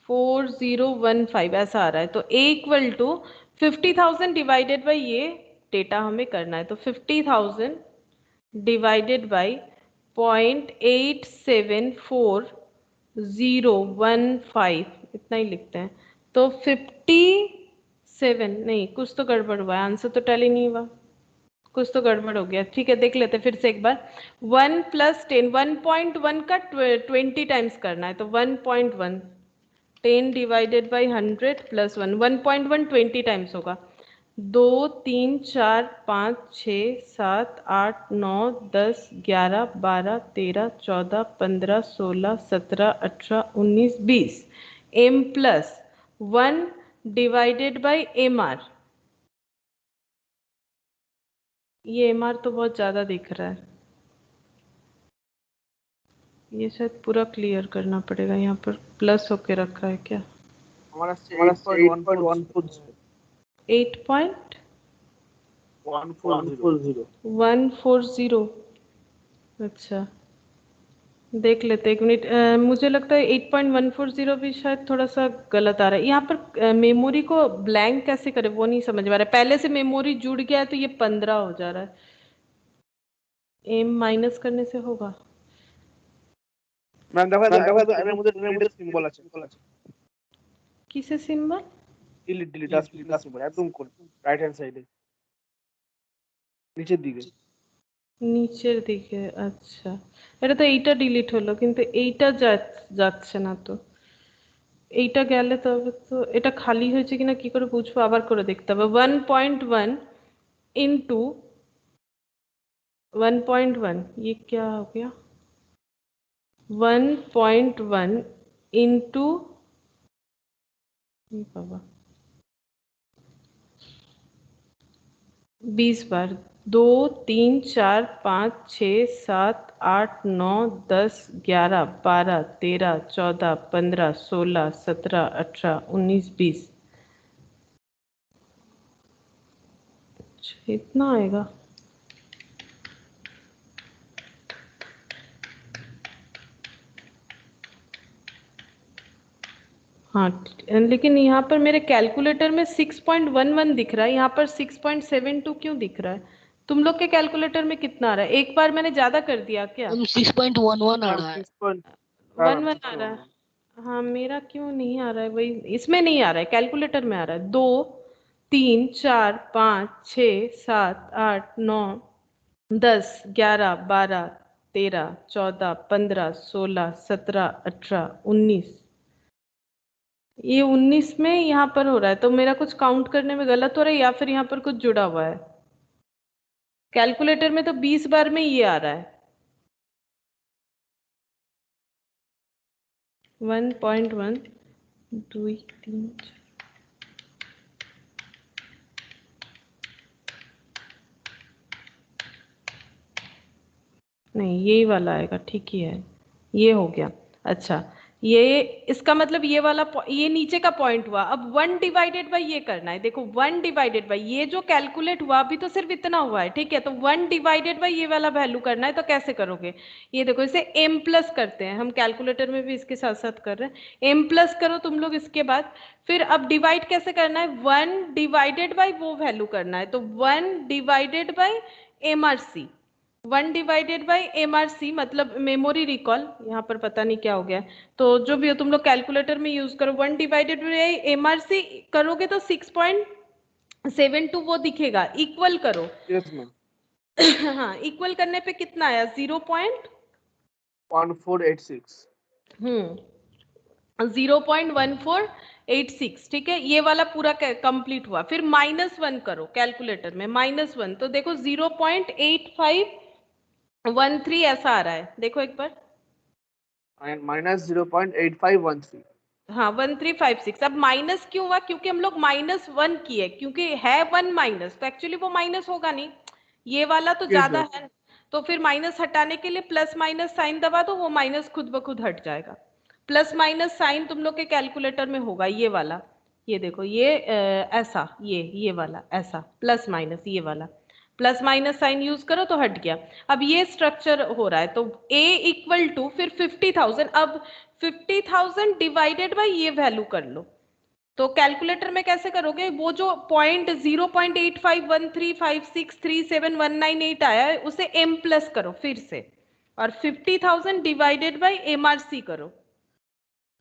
4015 ऐसा आ रहा है। तो a equal to 50,000 divided by ये डेटा हमें करना है। तो 50,000 डिवाइडेड बाई 0.874015 इतना ही लिखते हैं। तो 57, नहीं कुछ तो गड़बड़ हुआ है, आंसर तो टैली नहीं हुआ, कुछ तो गड़बड़ हो गया। ठीक है, देख लेते फिर से एक बार। 1 प्लस 10, 1.1 का 20 टाइम्स करना है। तो 1.1, 10 डिवाइडेड बाई 100 प्लस 1, 1.1 20 टाइम्स होगा। 2, 3, 4, 5, 6, 7, 8, 9, 10, 11, 12, 13, 14, 15, 16, 17, 18, 19, 20। m plus 1 divided by M R. ये एम आर तो बहुत ज्यादा दिख रहा है, ये शायद पूरा क्लियर करना पड़ेगा। यहाँ पर प्लस होके रखा है क्या? हमारा 8.140 8.140। अच्छा देख लेते एक मिनट। मुझे लगता है 8.140 भी शायद थोड़ा सा गलत आ रहा है। यहाँ पर मेमोरी को ब्लैंक कैसे करे वो नहीं समझ में आ रहा है। पहले से मेमोरी जुड़ गया है तो ये 15 हो जा रहा है। एम माइनस करने से होगा? मैम देखो तो এর মধ্যে ডিলিট সিম্বল আছে किसे सिंबल? ডিলিট ডাস সিম্বল একদম কোন রাইট হ্যান্ড সাইডে নিচের দিকে নিচের দিকে। আচ্ছা এটা তো এইটা ডিলিট হলো কিন্তু এইটা যাচ্ছে না। তো এইটা গেলে তবে তো এটা খালি হয়েছে কিনা কি করে বুঝবো? আবার করে দেখতে হবে। 1.1 इंटू 1.1, ये क्या हो गया? 1.1 इंटू बाबा 20 बार, 2 3 4 5 6 7 8 9 10 11 12 13 14 15 16 17 18 19 20। इतना आएगा। हाँ, लेकिन यहाँ पर मेरे कैलकुलेटर में 6.11 दिख रहा है, यहाँ पर 6.72 क्यों दिख रहा है? तुम लोग के कैलकुलेटर में कितना आ रहा है? एक बार मैंने ज्यादा कर दिया क्या? 6.11 आ रहा है। 11 आ रहा है। हाँ, मेरा क्यों नहीं आ रहा है? वही इसमें नहीं आ रहा है, कैलकुलेटर में आ रहा है। 2 3 4 5 6 7 8 9 10 11 12 13 14 15 16 17 18 19। ये 19 में यहाँ पर हो रहा है, तो मेरा कुछ काउंट करने में गलत हो रहा है या फिर यहाँ पर कुछ जुड़ा हुआ है? कैलकुलेटर में तो 20 बार में ये आ रहा है। 1.1 2 3 नहीं, यही वाला आएगा, ठीक ही है। ये हो गया। अच्छा, ये इसका मतलब ये वाला ये नीचे का पॉइंट हुआ। अब 1 डिवाइडेड बाई ये करना है। देखो 1 डिवाइडेड बाई ये जो कैलकुलेट हुआ अभी तो सिर्फ इतना हुआ है, ठीक है। तो 1 डिवाइडेड बाई ये वाला वैल्यू करना है। तो कैसे करोगे? ये देखो, इसे m प्लस करते हैं हम, कैलकुलेटर में भी इसके साथ साथ कर रहे हैं। m प्लस करो तुम लोग इसके बाद। फिर अब डिवाइड कैसे करना है? 1 डिवाइडेड बाई वो वैल्यू करना है। तो 1 divided by MRC, 1 divided by MRC मतलब मेमोरी रिकॉल। यहाँ पर पता नहीं क्या हो गया, तो जो भी हो तुम लोग कैलकुलेटर में यूज करो। 1 डिवाइडेड बाई MRC करोगे तो 6.72 वो दिखेगा। इक्वल करो। Yes ma'am. हाँ, इक्वल करने पे कितना आया? 0.1486। 0.1486, ठीक है। ये वाला पूरा कंप्लीट हुआ। फिर -1 करो कैलकुलेटर में, -1 तो देखो 0.8513 ऐसा आ रहा है। देखो एक बार, माइनस 0.8513। हाँ 1356। अब माइनस क्यों हुआ? क्योंकि हम लोग -1 किए, क्योंकि है 1 माइनस, तो एक्चुअली वो माइनस होगा नहीं, ये वाला तो यस ज्यादा मैम। है। तो फिर माइनस हटाने के लिए प्लस माइनस साइन दबा दो, वो माइनस खुद ब खुद हट जाएगा। प्लस माइनस साइन तुम लोग के कैलकुलेटर में होगा ये वाला। ये देखो, ये ऐसा, ये वाला ऐसा, प्लस माइनस ये वाला, प्लस माइनस साइन यूज करो तो हट गया। अब ये स्ट्रक्चर हो रहा है, तो A इक्वल टू फिर 50,000। अब 50,000 डिवाइडेड बाई ये वैल्यू कर लो। तो कैलकुलेटर में कैसे करोगे? वो जो पॉइंट 0.8513563719 आया है उसे m प्लस करो फिर से, और 50,000 डिवाइडेड बाई MRC करो।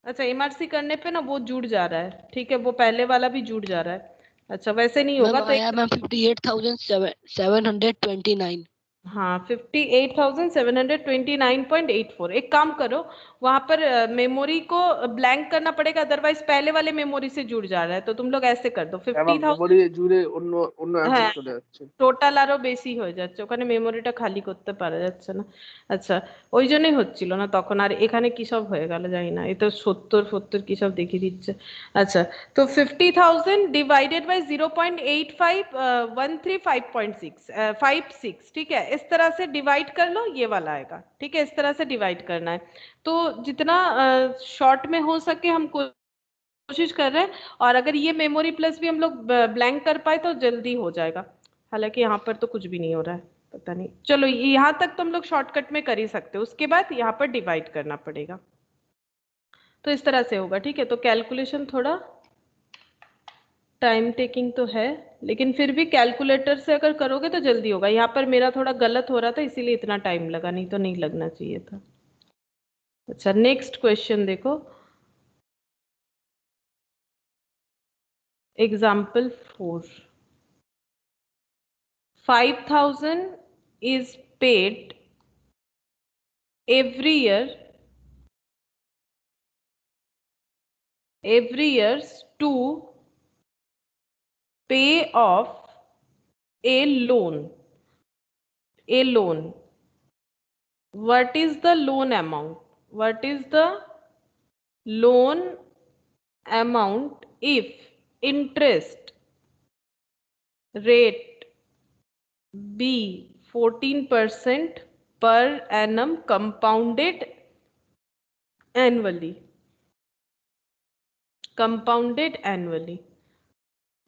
अच्छा, MRC करने पे ना वो जुड़ जा रहा है, ठीक है, वो पहले वाला भी जुड़ जा रहा है। अच्छा, वैसे नहीं होगा मैम तो आया मैम 58,729। हाँ, 58,729.84। एक काम करो, वहां पर मेमोरी को ब्लैंक करना पड़ेगा, अदरवाइज पहले वाले मेमोरी से जुड़ जा रहा है। तो तुम लोग ऐसे कर दो, এবং 50,000। মেমোরি জুড়ে অন্য অন্য অ্যান্সার হ্যাঁ, চলে যাচ্ছে। টোটাল আরো বেশি হয়ে যাচ্ছে, ওখানে মেমোরিটা খালি করতে পারা যাচ্ছে না। আচ্ছা, ওই জন্যই হচ্ছিল না তখন। আর এখানে কি সব হয়ে গেল জানি না, এ তো 70 কি সব দেখিয়ে দিচ্ছে। আচ্ছা, তো 50,000 डिवाइडेड बाई 0.851356 ठीक है। इस तरह से डिवाइड कर लो, ये वाला आएगा, ठीक है। इस तरह से डिवाइड करना है। तो जितना शॉर्ट में हो सके हम कोशिश कर रहे हैं, और अगर ये मेमोरी प्लस भी हम लोग ब्लैंक कर पाए तो जल्दी हो जाएगा। हालांकि यहाँ पर तो कुछ भी नहीं हो रहा है, पता नहीं। चलो, यहाँ तक तो हम लोग शॉर्टकट में कर ही सकते हो, उसके बाद यहाँ पर डिवाइड करना पड़ेगा। तो इस तरह से होगा, ठीक है। तो कैलकुलेशन थोड़ा टाइम टेकिंग तो है, लेकिन फिर भी कैलकुलेटर से अगर करोगे तो जल्दी होगा। यहाँ पर मेरा थोड़ा गलत हो रहा था, इसीलिए इतना टाइम लगा, नहीं तो नहीं लगना चाहिए था। अच्छा, नेक्स्ट क्वेश्चन देखो, example 4। 5,000 is paid every year to pay off a loan. What is the loan amount? What is the loan amount if interest rate be 14% per annum compounded annually, compounded annually.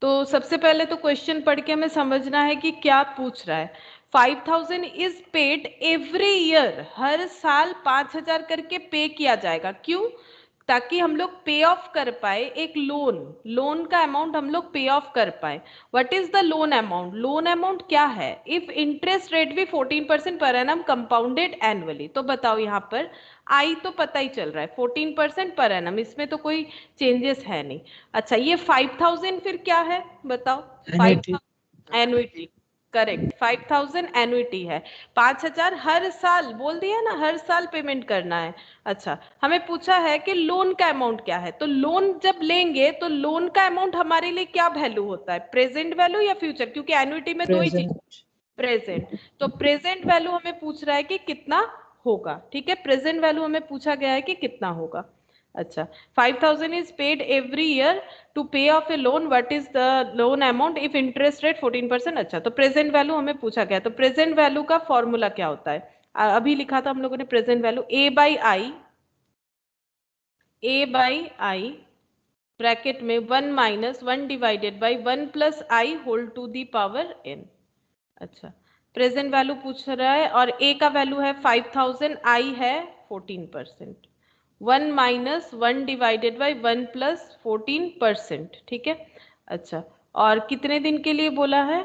तो सबसे पहले तो question पढ़ के हमें समझना है कि क्या पूछ रहा है। 5000 इज पेड एवरी ईयर, हर साल 5000 करके पे किया जाएगा। क्यों? ताकि हम लोग पे ऑफ कर पाए एक लोन, लोन का अमाउंट हम लोग पे ऑफ कर पाए। What is the loan amount? Loan amount क्या है? इफ इंटरेस्ट रेट भी 14% पर एनम कंपाउंडेड एनुअली। तो बताओ यहाँ पर आई तो पता ही चल रहा है 14% पर एनम, इसमें तो कोई चेंजेस है नहीं। अच्छा, ये 5000 फिर क्या है बताओ? Annuity. Annuity, correct. 5000 एनुइटी है। 5000 हर साल बोल दिया ना, हर साल पेमेंट करना है। अच्छा, हमें पूछा है कि लोन का अमाउंट क्या है। तो लोन जब लेंगे तो लोन का अमाउंट हमारे लिए क्या वैल्यू होता है? प्रेजेंट वैल्यू या फ्यूचर? क्योंकि एनुइटी में दो ही चीज, Present. प्रेजेंट। तो प्रेजेंट वैल्यू हमें पूछ रहा है कि कितना होगा। ठीक है, प्रेजेंट वैल्यू हमें पूछा गया है कि कितना होगा। अच्छा, 5000 is paid every year to pay off a loan. What is the loan amount if interest rate 14%? अच्छा, तो प्रेजेंट वैल्यू हमें पूछा गया, तो प्रेजेंट वैल्यू का फॉर्मूला क्या होता है? अभी लिखा था हम लोगों ने present value a by i bracket में 1 minus 1 divided by 1 plus I whole to the power n. अच्छा, प्रेजेंट वैल्यू पूछ रहा है और ए का वैल्यू है 5000, आई है 14%। 1 माइनस 1 डिवाइडेड बाई 1 प्लस 14%। ठीक है। अच्छा, और कितने दिन के लिए बोला है?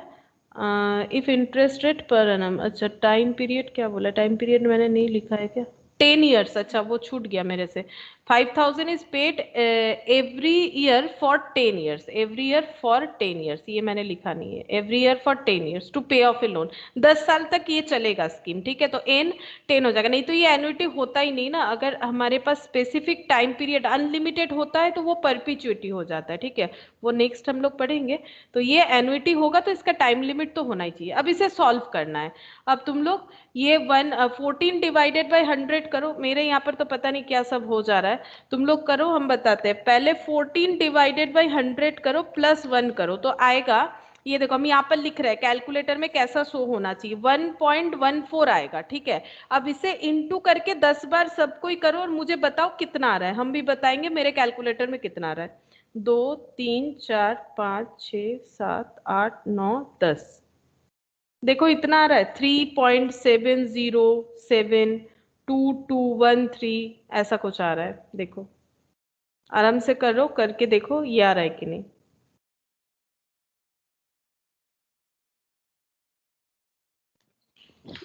If interest rate per annum. अच्छा, टाइम पीरियड क्या बोला? टाइम पीरियड मैंने नहीं लिखा है क्या? 10 ईयर्स। अच्छा, वो छूट गया मेरे से। 5000 is paid every year for 10 years, every year for 10 years, ये मैंने लिखा नहीं है। Every year for 10 years to pay off a loan. 10 साल तक ये चलेगा स्कीम। ठीक है, तो एन 10 हो जाएगा। नहीं तो ये एन्युटी होता ही नहीं ना। अगर हमारे पास स्पेसिफिक टाइम पीरियड अनलिमिटेड होता है तो वो परपिचुइटी हो जाता है। ठीक है, वो नेक्स्ट हम लोग पढ़ेंगे। तो ये एन्युटी होगा तो इसका टाइम लिमिट तो होना ही चाहिए। अब इसे सॉल्व करना है। अब तुम लोग ये 14 डिवाइडेड बाई 100 करो। मेरे यहाँ पर तो पता नहीं क्या सब हो जा रहा है, तुम लोग करो, हम बताते हैं। पहले 14 डिवाइडेड बाई 100 करो प्लस 1 करो तो आएगा, ये देखो हम यहाँ पर लिख रहे हैं, कैलकुलेटर में कैसा शो होना चाहिए, 1.14 आएगा। ठीक है, अब इसे इंटू करके 10 बार सबको ही करो और मुझे बताओ कितना आ रहा है। हम भी बताएंगे मेरे कैलकुलेटर में कितना आ रहा है। 2 3 4 5 6 7 8 9 10, देखो इतना आ रहा है 3.7072213, ऐसा कुछ आ रहा है। देखो आराम से करो, करके देखो ये आ रहा है कि नहीं।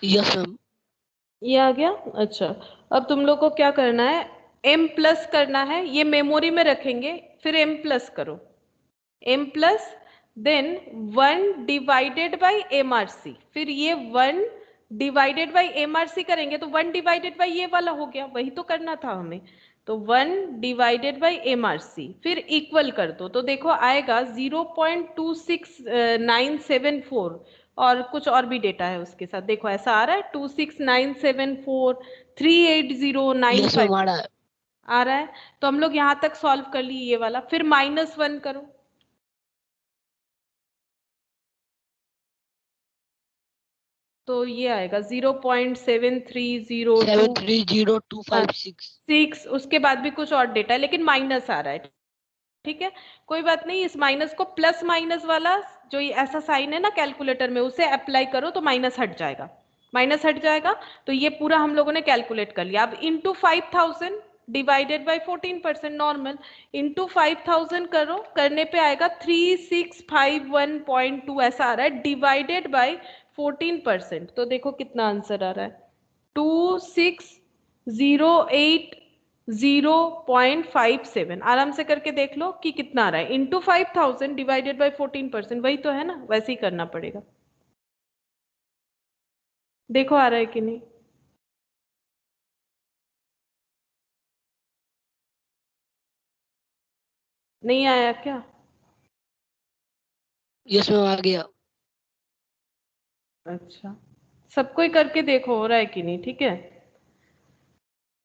Yes, ma'am. ये आ गया। अच्छा, अब तुम लोग को क्या करना है? m प्लस करना है, ये मेमोरी में रखेंगे। फिर m प्लस करो, m plus then 1 divided by MRC। फिर ये 1 डिवाइडेड बाई MRC करेंगे तो 1 डिवाइडेड बाई ये वाला हो गया, वही तो करना था हमें। तो 1 डिवाइडेड बाई MRC फिर इक्वल कर दो तो देखो आएगा 0.26974, और कुछ और भी डेटा है उसके साथ। देखो ऐसा आ रहा है 26974 Yes, 38095 ma'am. आ रहा है। आ रहा है। तो हम लोग यहाँ तक सॉल्व कर लिए ये वाला। फिर -1 करो तो ये आएगा 0.7302 730,256. उसके बाद भी कुछ और डेटा है लेकिन माइनस आ रहा है। ठीक है, कोई बात नहीं। इस माइनस को प्लस माइनस वाला जो ये ऐसा साइन है ना कैलकुलेटर में, उसे अप्लाई करो तो माइनस हट जाएगा, माइनस हट जाएगा। तो ये पूरा हम लोगों ने कैलकुलेट कर लिया। अब into 5000 divided by 14% normal, into 5000 करो, करने पे आएगा 3651.2 ऐसा आ रहा है, डिवाइडेड बाई 14%। तो देखो कितना आंसर आ रहा है, 2608.057। आराम से करके देख लो कि कितना आ रहा है। इंटू 5000 डिवाइडेड बाई 14%, वही तो है ना, वैसे ही करना पड़ेगा। देखो आ रहा है कि नहीं। नहीं आया क्या? Yes, ma'am. आ गया। अच्छा, सबको ही करके देखो हो रहा है कि नहीं। ठीक है,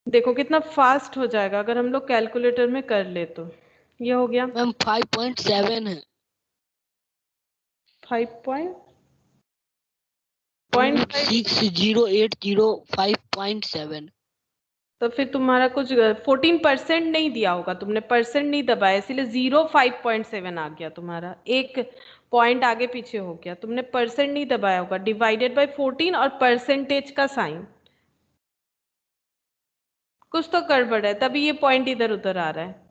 देखो कितना फास्ट हो जाएगा अगर हम लोग कैलकुलेटर में कर ले तो। ये हो गया मैम 5.7 है। 5 पॉइंट 0.6080.5.7। तो फिर तुम्हारा कुछ 14% नहीं दिया होगा, तुमने परसेंट नहीं दबाया, इसीलिए 0.5.7 आ गया तुम्हारा, एक पॉइंट आगे पीछे हो गया, तुमने परसेंट नहीं दबाया होगा, डिवाइडेड बाय 14 और परसेंटेज का साइन, कुछ तो गड़बड़ है तभी ये पॉइंट इधर उधर आ रहा है।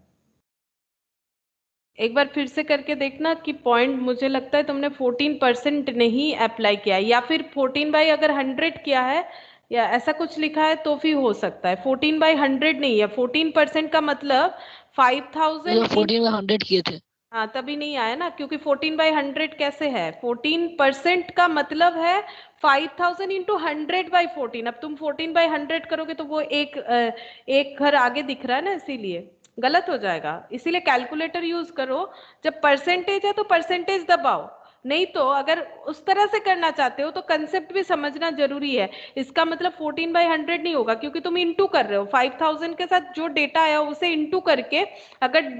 एक बार फिर से करके देखना कि पॉइंट, मुझे लगता है तुमने 14% नहीं अप्लाई किया है, या फिर 14 अगर 100 किया है या ऐसा कुछ लिखा है तो भी हो सकता है। 14/100 नहीं है, 14% का मतलब 5000 14/100 किए थे। हाँ तभी नहीं आया ना, क्योंकि 14/100 कैसे है, 14% का मतलब है 5000 इंटू 100/14। अब तुम 14/100 करोगे तो वो एक घर आगे दिख रहा है ना, इसीलिए गलत हो जाएगा, इसीलिए कैलकुलेटर यूज करो। जब परसेंटेज है तो परसेंटेज दबाओ, नहीं तो अगर उस तरह से करना चाहते हो तो कंसेप्ट भी समझना जरूरी है। इसका मतलब 14/100 नहीं होगा, क्योंकि तुम इंटू कर रहे हो 5000 के साथ, जो डेटा आया उसे इंटू करके अगर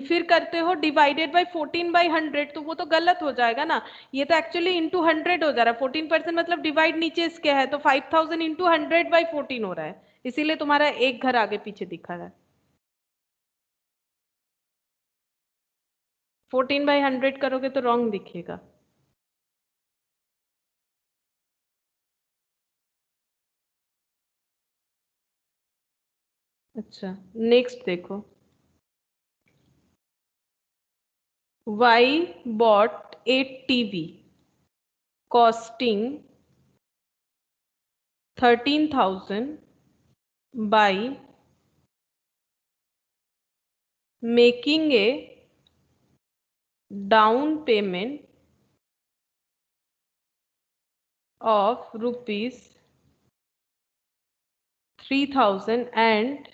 फिर करते हो डिवाइडेड बाय 14/100 तो वो तो गलत हो जाएगा ना। ये तो एक्चुअली इंटू 100 हो जा रहा है, 14% मतलब डिवाइड नीचे इसके है, तो 5000 इंटू 100/14 हो रहा है, इसीलिए तुम्हारा एक घर आगे पीछे दिखा रहा है। 14/100 करोगे तो रॉन्ग दिखेगा। अच्छा नेक्स्ट देखो, Y bought a TV costing 13,000 by making a down payment of rupees 3,000 and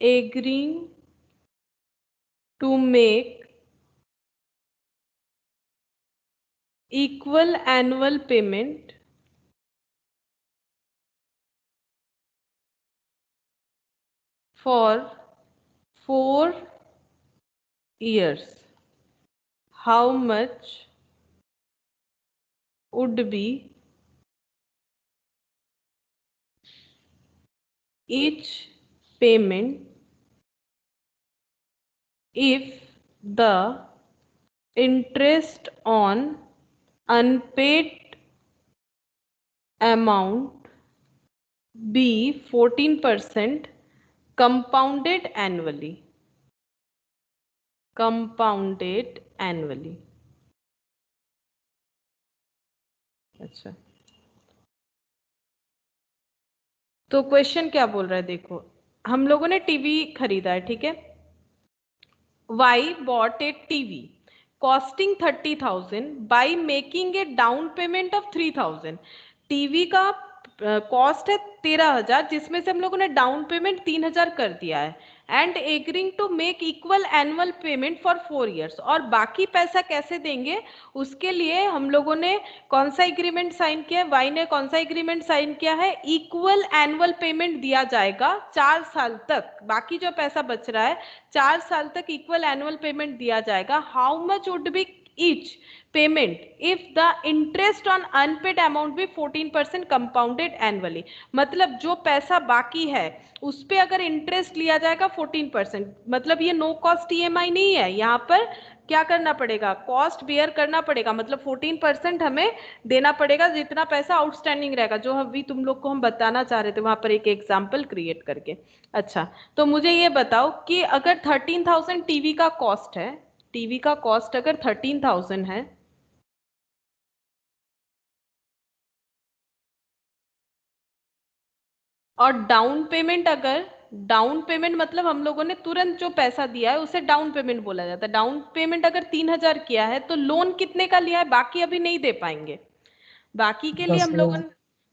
agreeing to make equal annual payment for 4 years. How much would be each payment if the interest on unpaid amount be 14% compounded annually? Compounded annually. अच्छा, तो question क्या बोल रहा है देखो, हम लोगों ने टीवी खरीदा है, ठीक है। Y bought a TV costing 30,000 by making a down payment of 3,000। TV का कॉस्ट है 13,000, जिसमें से हम लोगों ने डाउन पेमेंट 3,000 कर दिया है, and agreeing to make equal annual payment for 4 years। और बाकी पैसा कैसे देंगे उसके लिए हम लोगों ने कौन सा एग्रीमेंट साइन किया है, वाई ने कौन सा एग्रीमेंट साइन किया है, इक्वल एनुअल पेमेंट दिया जाएगा 4 साल तक, बाकी जो पैसा बच रहा है 4 साल तक इक्वल एनुअल पेमेंट दिया जाएगा। How much would B each payment if the interest on unpaid amount भी 14% compounded annually। मतलब जो पैसा बाकी है उस पे अगर इंटरेस्ट लिया जाएगा 14%, मतलब ये नो कॉस्ट ईएमआई नहीं है, यहाँ पर क्या करना पड़ेगा, कॉस्ट बेयर करना पड़ेगा, मतलब 14% हमें देना पड़ेगा जितना पैसा आउटस्टैंडिंग रहेगा, जो अभी तुम लोग को हम बताना चाह रहे थे वहां पर एक एग्जाम्पल क्रिएट करके। अच्छा तो मुझे ये बताओ कि अगर 13,000 टीवी का कॉस्ट है, टीवी का कॉस्ट अगर 13,000 है, और डाउन पेमेंट, अगर डाउन पेमेंट मतलब हम लोगों ने तुरंत जो पैसा दिया है उसे डाउन पेमेंट बोला जाता है, डाउन पेमेंट अगर 3,000 किया है तो लोन कितने का लिया है, बाकी अभी नहीं दे पाएंगे, बाकी के लिए हम लोगों ने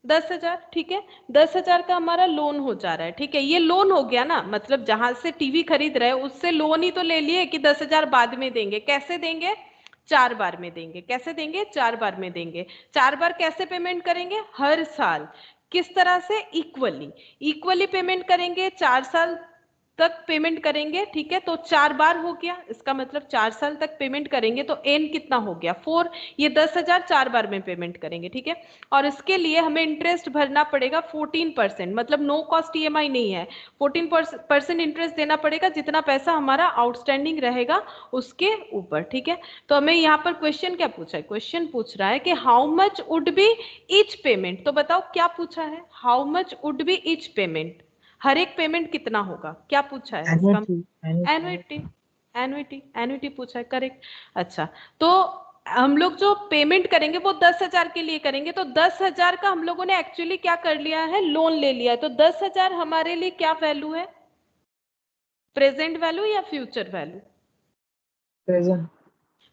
10,000, ठीक है, 10,000 का हमारा लोन हो जा रहा है, ठीक है, ये लोन हो गया ना, मतलब जहां से टीवी खरीद रहे हैं उससे लोन ही तो ले लिए कि 10,000 बाद में देंगे, कैसे देंगे, 4 बार में देंगे, कैसे देंगे, 4 बार में देंगे, 4 बार कैसे पेमेंट करेंगे, हर साल, किस तरह से, इक्वली, इक्वली पेमेंट करेंगे 4 साल तक पेमेंट करेंगे, ठीक है, तो 4 बार हो गया, इसका मतलब 4 साल तक पेमेंट करेंगे तो एन कितना हो गया 4, ये 10,000 4 बार में पेमेंट करेंगे, ठीक है। और इसके लिए हमें इंटरेस्ट भरना पड़ेगा 14%, मतलब नो कॉस्ट ईएमआई नहीं है, 14% इंटरेस्ट देना पड़ेगा जितना पैसा हमारा आउटस्टैंडिंग रहेगा उसके ऊपर, ठीक है। तो हमें यहाँ पर क्वेश्चन क्या पूछा है, क्वेश्चन पूछ रहा है कि how much would be each payment. तो बताओ क्या पूछा है, how much would be each payment, हर एक पेमेंट कितना होगा, क्या पूछा है इसका, एनुइटी, एनुइटी पूछा है, करेक्ट। अच्छा, तो हम लोग जो पेमेंट करेंगे वो 10,000 के लिए करेंगे, तो 10,000 का हम लोगों ने एक्चुअली क्या कर लिया है, लोन ले लिया है। तो 10,000 हमारे लिए क्या वैल्यू है, प्रेजेंट वैल्यू या फ्यूचर वैल्यू, प्रेजेंट।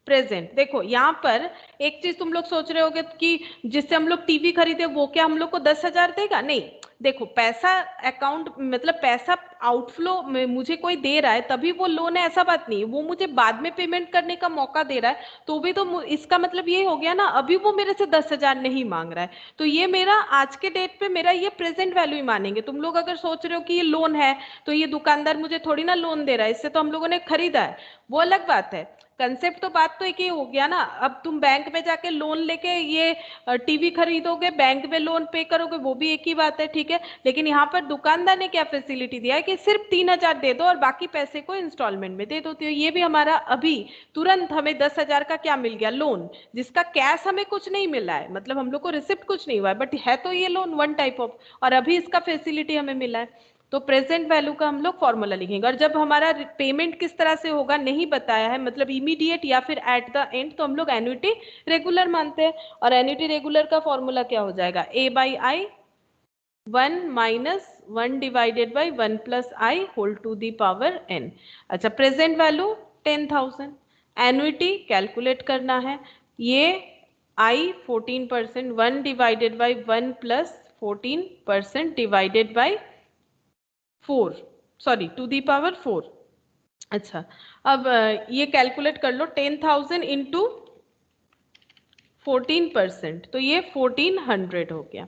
प्रेजेंट। देखो यहाँ पर एक चीज तुम लोग सोच रहे होगे कि जिससे हम लोग टीवी खरीदे वो क्या हम लोग को 10,000 देगा, नहीं। देखो पैसा अकाउंट मतलब पैसा आउटफ्लो में मुझे कोई दे रहा है तभी वो लोन है, ऐसा बात नहीं है, वो मुझे बाद में पेमेंट करने का मौका दे रहा है तो भी तो इसका मतलब ये हो गया ना, अभी वो मेरे से 10,000 नहीं मांग रहा है, तो ये मेरा आज के डेट पे मेरा ये प्रेजेंट वैल्यू ही मानेंगे। तुम लोग अगर सोच रहे हो कि ये लोन है तो ये दुकानदार मुझे थोड़ी ना लोन दे रहा है, इससे तो हम लोगों ने खरीदा है, वो अलग बात है। कंसेप्ट तो बात तो एक ही हो गया ना, अब तुम बैंक में जाके लोन लेके ये टीवी खरीदोगे, बैंक में लोन पे करोगे, वो भी एक ही बात है, ठीक है। लेकिन यहाँ पर दुकानदार ने क्या फैसिलिटी दिया है कि सिर्फ 3,000 दे दो और बाकी पैसे को इंस्टॉलमेंट में दे दो, तो ये भी हमारा अभी तुरंत हमें 10,000 का क्या मिल गया, लोन, जिसका कैश हमें कुछ नहीं मिला है, मतलब हम लोग को रिसिप्ट कुछ नहीं हुआ है, बट है तो ये लोन वन टाइप ऑफ, और अभी इसका फैसिलिटी हमें मिला है। तो प्रेजेंट वैल्यू का हम लोग फॉर्मूला लिखेंगे, और जब हमारा पेमेंट किस तरह से होगा नहीं बताया है, मतलब इमीडिएट या फिर एट द एंड, तो हम लोग एन्युटी रेगुलर मानते हैं, और एन्युटी रेगुलर का फॉर्मूला क्या हो जाएगा, A by I 1 minus 1 divided by 1 plus I whole to the power n। अच्छा, प्रेजेंट वैल्यू 10,000, एन्युटी कैलकुलेट करना है, ये I 14%, 1 divided by 1 plus 14% divided by 4, sorry to the power 4। अच्छा, अब ये कैलकुलेट कर लो, 10,000 इंटू 14%, तो ये 1400 हो गया,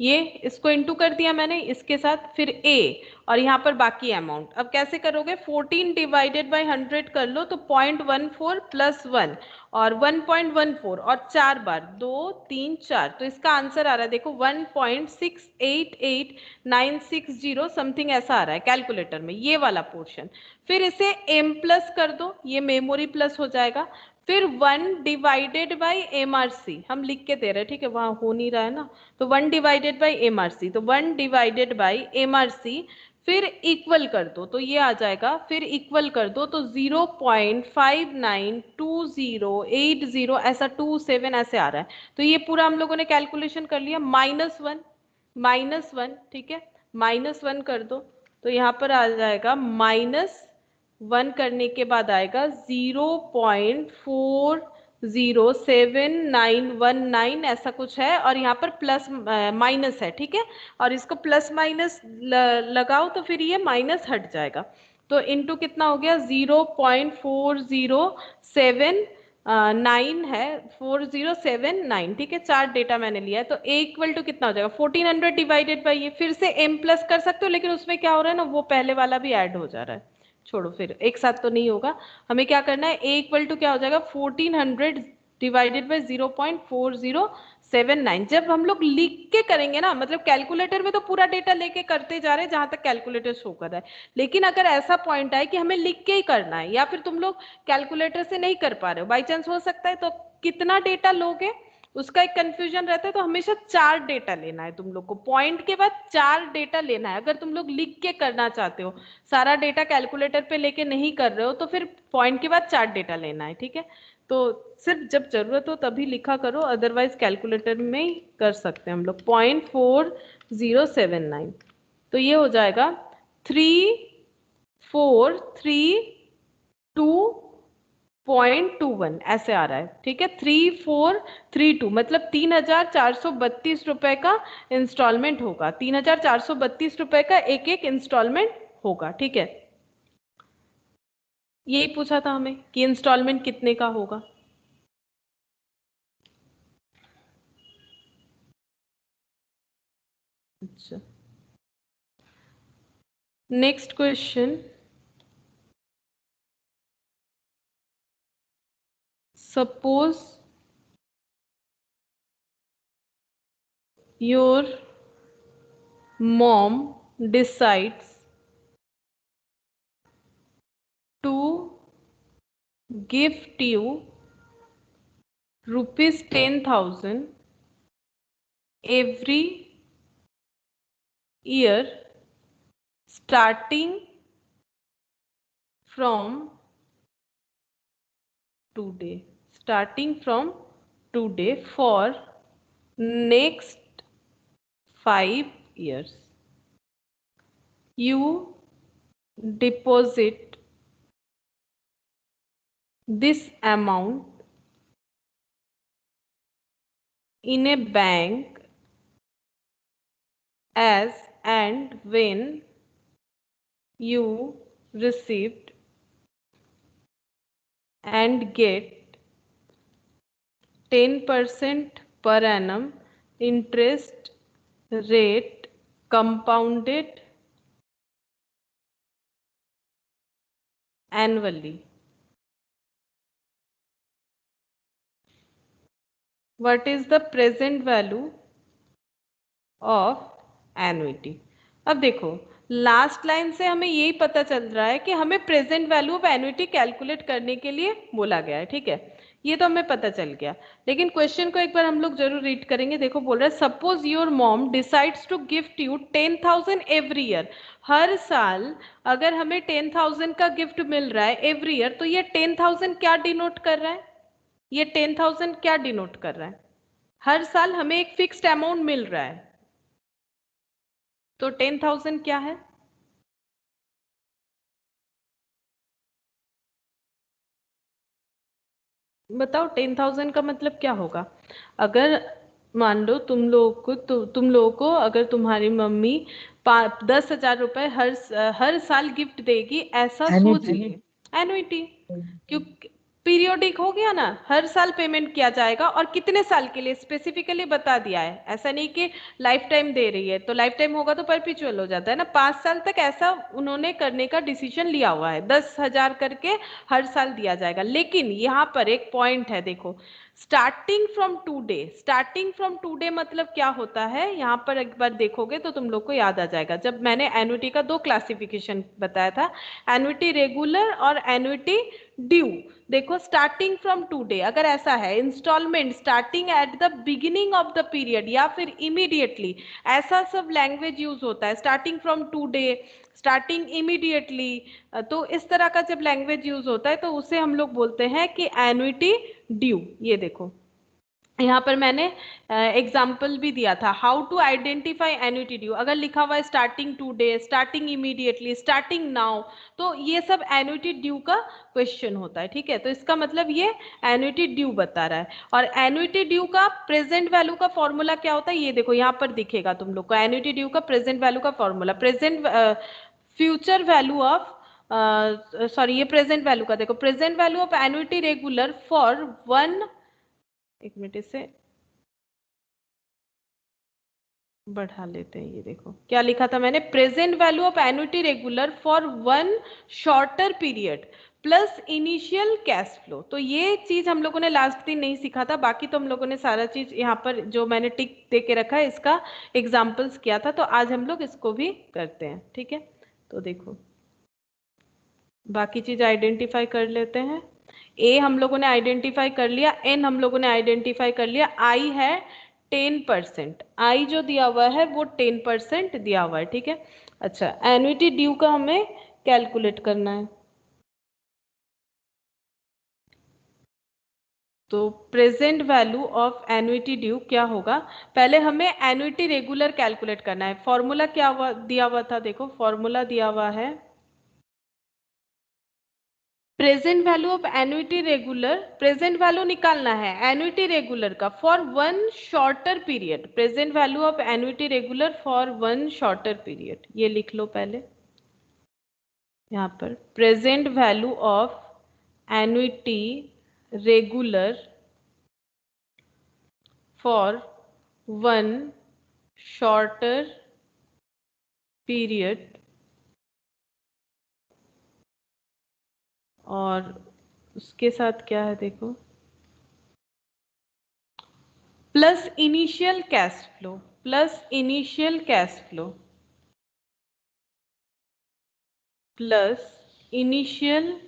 ये इसको इंटू कर दिया मैंने इसके साथ, फिर ए, और यहाँ पर बाकी अमाउंट। अब कैसे करोगे, 14 डिवाइडेड बाई 100 कर लो, तो 0.14 प्लस 1 और 1.14 और 4 बार 2 3 4, तो इसका आंसर आ रहा है देखो 1.688960 समथिंग ऐसा आ रहा है कैलकुलेटर में, ये वाला पोर्शन। फिर इसे m प्लस कर दो, ये मेमोरी प्लस हो जाएगा, फिर 1 डिवाइडेड बाई MRC हम लिख के दे रहे हैं, ठीक है, वहां हो नहीं रहा है ना, तो 1 डिवाइडेड बाई MRC, तो 1 डिवाइडेड बाई MRC, फिर इक्वल कर दो तो ये आ जाएगा, फिर इक्वल कर दो तो 0.592080 ऐसा 27 ऐसे आ रहा है, तो ये पूरा हम लोगों ने कैलकुलेशन कर लिया, -1, ठीक है, -1 कर दो, तो यहाँ पर आ जाएगा -1 करने के बाद आएगा 0.407919 ऐसा कुछ है, और यहाँ पर प्लस माइनस है, ठीक है, और इसको प्लस माइनस लगाओ तो फिर ये माइनस हट जाएगा, तो इनटू कितना हो गया 0.4079 है 4079, ठीक है, 4 डेटा मैंने लिया है, तो ए इक्वल टू कितना हो जाएगा 1400 डिवाइडेड बाई ये, फिर से m प्लस कर सकते हो, लेकिन उसमें क्या हो रहा है ना, वो पहले वाला भी ऐड हो जा रहा है, छोड़ो फिर एक साथ तो नहीं होगा, हमें क्या करना है, a इक्वल टू क्या हो जाएगा 1400 डिवाइडेड बाई 0.4079। जब हम लोग लिख के करेंगे ना, मतलब कैलकुलेटर में तो पूरा डेटा लेके करते जा रहे हैं जहां तक कैलकुलेटर शो कर रहा है, लेकिन अगर ऐसा पॉइंट आए कि हमें लिख के ही करना है या फिर तुम लोग कैलकुलेटर से नहीं कर पा रहे हो, बाई चांस हो सकता है, तो कितना डेटा लोगे उसका एक कंफ्यूजन रहता है, तो हमेशा 4 डेटा लेना है तुम लोग को, पॉइंट के बाद 4 डेटा लेना है, अगर तुम लोग लिख के करना चाहते हो, सारा डेटा कैलकुलेटर पे लेके नहीं कर रहे हो, तो फिर पॉइंट के बाद 4 डेटा लेना है, ठीक है। तो सिर्फ जब जरूरत हो तभी लिखा करो, अदरवाइज कैलकुलेटर में ही कर सकते हैं हम लोग, 0.4079, तो ये हो जाएगा 3432.21 ऐसे आ रहा है, ठीक है, 3432 मतलब 3,432 रुपए का इंस्टॉलमेंट होगा, 3,432 रुपए का एक एक इंस्टॉलमेंट होगा, ठीक है। यही पूछा था हमें कि इंस्टॉलमेंट कितने का होगा। अच्छा, Next question. Suppose your mom decides to gift you rupees 10,000 every year starting from today. Starting from today for next 5 years. You deposit this amount in a bank as and when you received and get 10% per annum interest rate compounded annually. What is the present value of annuity? अब देखो last line से हमें यही पता चल रहा है कि हमें present value of annuity calculate करने के लिए बोला गया है, ठीक है, ये तो हमें पता चल गया। लेकिन क्वेश्चन को एक बार हम लोग जरूर रीड करेंगे। देखो बोल रहा है suppose your mom decides to gift you 10,000 every year. हर साल अगर हमें 10,000 का गिफ्ट मिल रहा है एवरी ईयर, तो ये 10,000 क्या डिनोट कर रहा है? ये 10,000 क्या डिनोट कर रहा है? हर साल हमें एक फिक्स्ड अमाउंट मिल रहा है, तो 10,000 क्या है? बताओ 10,000 का मतलब क्या होगा? अगर मान लो तुम लोगों को अगर तुम्हारी मम्मी 10,000 रुपए हर साल गिफ्ट देगी, ऐसा सोच लिए एनुइटी, क्योंकि पीरियोडिक हो गया ना, हर साल पेमेंट किया जाएगा और कितने साल के लिए स्पेसिफिकली बता दिया है। ऐसा नहीं कि लाइफ टाइम दे रही है, तो लाइफ टाइम होगा तो परपिचुअल हो जाता है ना, 5 साल तक ऐसा उन्होंने करने का डिसीजन लिया हुआ है, 10,000 करके हर साल दिया जाएगा। लेकिन यहाँ पर एक पॉइंट है, देखो starting from today. Starting from today मतलब क्या होता है? यहाँ पर एक बार देखोगे तो तुम लोग को याद आ जाएगा, जब मैंने एन्युटी का 2 क्लासिफिकेशन बताया था, एन्युटी रेगुलर और एन्युटी ड्यू। देखो स्टार्टिंग फ्रॉम टूडे अगर ऐसा है, installment starting at the beginning of the period या फिर इमीडिएटली, ऐसा सब लैंग्वेज यूज होता है। Starting from today, starting immediately, तो इस तरह का जब लैंग्वेज यूज होता है तो उसे हम लोग बोलते हैं कि एन्युटी ड्यू। ये देखो यहाँ पर मैंने एग्जाम्पल भी दिया था, how to identify annuity due. अगर लिखा हुआ है starting today, starting immediately, starting now, तो ये सब एन्युटी ड्यू का क्वेश्चन होता है, ठीक है। तो इसका मतलब ये एन्युटी ड्यू बता रहा है। और एन्युटी ड्यू का प्रेजेंट वैल्यू का फॉर्मूला क्या होता है, ये देखो यहाँ पर दिखेगा तुम लोग को, एन्युटी ड्यू का प्रेजेंट वैल्यू का formula, present future value of sorry ये प्रेजेंट वैल्यू का, देखो present value of annuity regular for 1, एक मिनट इसे बढ़ा लेते हैं। ये देखो क्या लिखा था मैंने, present value of annuity regular for 1 shorter period plus initial cash flow. तो ये चीज हम लोगों ने लास्ट दिन नहीं सीखा था, बाकी तो हम लोगों ने सारा चीज यहाँ पर जो मैंने टिक दे के रखा है इसका एग्जाम्पल्स किया था, तो आज हम लोग इसको भी करते हैं, ठीक है। तो देखो बाकी चीज आइडेंटिफाई कर लेते हैं। ए हम लोगों ने आइडेंटिफाई कर लिया, एन हम लोगों ने आइडेंटिफाई कर लिया, आई है 10%, आई जो दिया हुआ है वो 10% दिया हुआ है, ठीक है। अच्छा एन्युटी ड्यू का हमें कैलकुलेट करना है, तो present value of annuity due क्या होगा? पहले हमें एन्युटी रेगुलर कैलकुलेट करना है। फॉर्मूला क्या दिया हुआ था, देखो फॉर्मूला दिया हुआ है, present value of annuity regular, present value निकालना है एन्युटी रेगुलर का for 1 shorter period, present value of annuity regular for 1 shorter period, ये लिख लो पहले यहाँ पर, present value of annuity regular for 1 shorter period और उसके साथ क्या है देखो, plus initial cash flow, plus initial cash flow, plus initial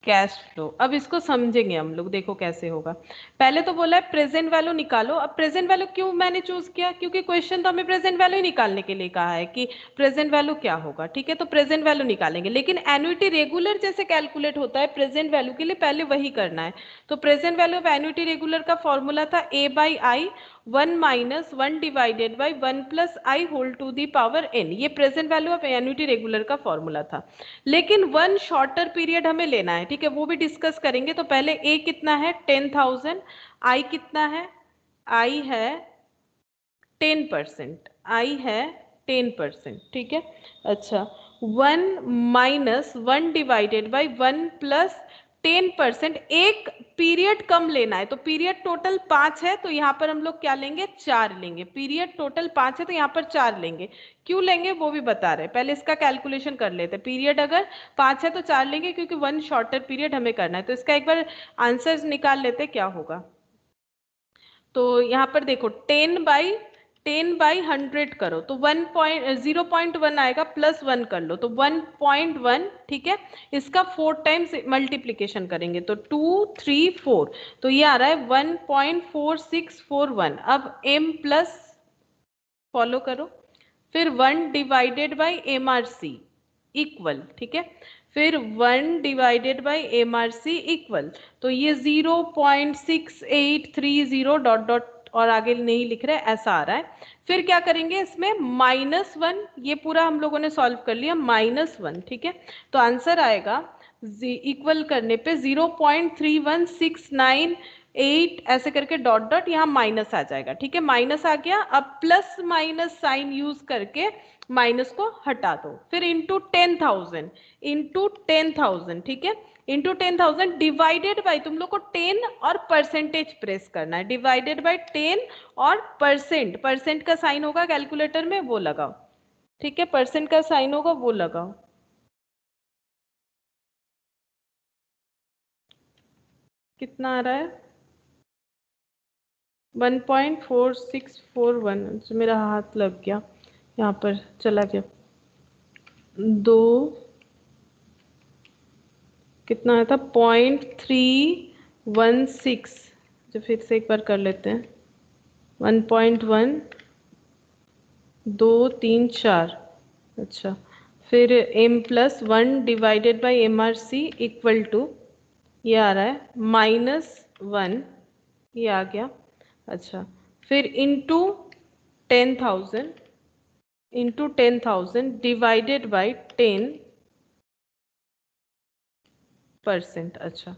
cash flow. अब इसको समझेंगे हम लोग, देखो कैसे होगा। पहले तो बोला है प्रेजेंट वैल्यू निकालो। अब प्रेजेंट वैल्यू क्यों मैंने चूज किया, क्योंकि क्वेश्चन तो हमें प्रेजेंट वैल्यू निकालने के लिए कहा है कि प्रेजेंट वैल्यू क्या होगा, ठीक है। तो प्रेजेंट वैल्यू निकालेंगे, लेकिन एन्युटी रेगुलर जैसे कैलकुलेट होता है प्रेजेंट वैल्यू के लिए, पहले वही करना है। तो present value of annuity regular का फॉर्मूला था a by I 1 minus 1 divided by 1 plus I whole to the power n। ये present value of annuity regular का फॉर्मूला था। लेकिन वन शॉर्टर पीरियड हमें लेना है, ठीक है, वो भी डिस्कस करेंगे। तो पहले a कितना है 10,000, i कितना है, i है 10%, i है 10%, ठीक है। अच्छा, 1 माइनस 1 डिवाइडेड बाई 1 प्लस 10%, एक पीरियड कम लेना है। तो पीरियड टोटल 5 है, तो यहाँ पर हम लोग क्या लेंगे, 4 लेंगे। पीरियड टोटल 5 है तो यहाँ पर 4 लेंगे। क्यों लेंगे वो भी बता रहे हैं, पहले इसका कैलकुलेशन कर लेते हैं। पीरियड अगर 5 है तो 4 लेंगे, क्योंकि 1 शॉर्टर पीरियड हमें करना है। तो इसका एक बार आंसर निकाल लेते क्या होगा। तो यहाँ पर देखो 10/100 करो तो 0.1 आएगा, प्लस 1 कर लो तो 1.1, ठीक है। इसका 4 टाइम्स मल्टीप्लीकेशन करेंगे तो 2 3 4, तो ये आ रहा है 1.4641। अब m प्लस फॉलो करो, फिर 1 divided by M R C equal, ठीक है। फिर 1 divided by M R C equal, तो ये 0.6830 डॉट डॉट और आगे नहीं लिख रहे, ऐसा आ रहा है। फिर क्या करेंगे इसमें -1, ये पूरा हम लोगों ने सॉल्व कर लिया, -1, ठीक है। तो आंसर आएगा इक्वल करने पे 0.31698 ऐसे करके डॉट डॉट यहाँ माइनस आ जाएगा, ठीक है। माइनस आ गया, अब प्लस माइनस साइन यूज करके माइनस को हटा दो, फिर इंटू 10,000, ठीक है, इंटू 10,000 डिवाइडेड बाई, तुम लोग को 10 और परसेंटेज प्रेस करना है, डिवाइडेड बाई 10 और परसेंट का साइन होगा कैलकुलेटर में, वो लगाओ, ठीक है, परसेंट का साइन होगा वो लगाओ। कितना आ रहा है 1.4641, मेरा हाथ लग गया यहाँ पर, चला गया 2, कितना आया था 0.316, जो फिर से एक बार कर लेते हैं 1.1 2 3 4, अच्छा, फिर m plus 1 divided by M R C equal to, ये आ रहा है -1, ये आ गया। अच्छा, फिर इंटू 10,000 डिवाइडेड बाई 10%, अच्छा,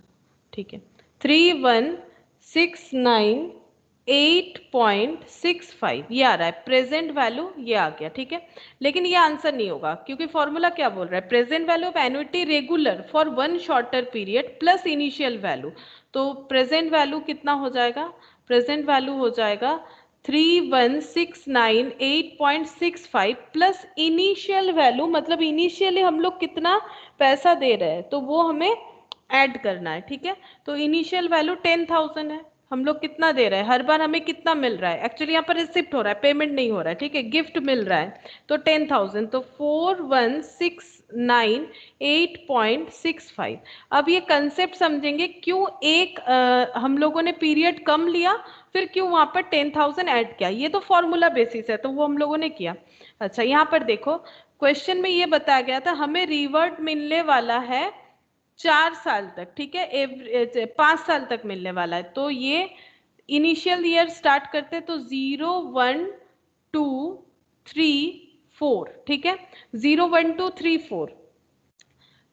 ठीक है, 3169.8.65 ये आ रहा है प्रेजेंट वैल्यू, ये आ गया, ठीक है। लेकिन ये आंसर नहीं होगा, क्योंकि फॉर्मूला क्या बोल रहा है, present value of annuity regular for 1 shorter period plus initial value. तो प्रेजेंट वैल्यू कितना हो जाएगा, प्रेजेंट वैल्यू हो जाएगा 3169.8.65 प्लस इनिशियल वैल्यू, मतलब इनिशियली हम लोग कितना पैसा दे रहे हैं तो वो हमें ऐड करना है, ठीक है। तो इनिशियल वैल्यू 10,000 है, हम लोग कितना दे रहे हैं, हर बार हमें कितना मिल रहा है, एक्चुअली यहाँ पर रिसिप्ट हो रहा है, पेमेंट नहीं हो रहा है, ठीक है, गिफ्ट मिल रहा है। तो 10,000, तो 4169.8.65। अब ये कंसेप्ट समझेंगे, क्यों एक हम लोगों ने पीरियड कम लिया, फिर क्यों वहां पर 10,000 ऐड किया, ये तो फॉर्मूला बेसिस है, तो वो हम लोगों ने किया। अच्छा, यहाँ पर देखो क्वेश्चन में ये बताया गया था हमें रिवर्ट मिलने वाला है 4 साल तक, ठीक है, 5 साल तक मिलने वाला है। तो ये इनिशियल ईयर स्टार्ट करते तो 0 1 2 3 4, ठीक है, 0 1 2 3 4।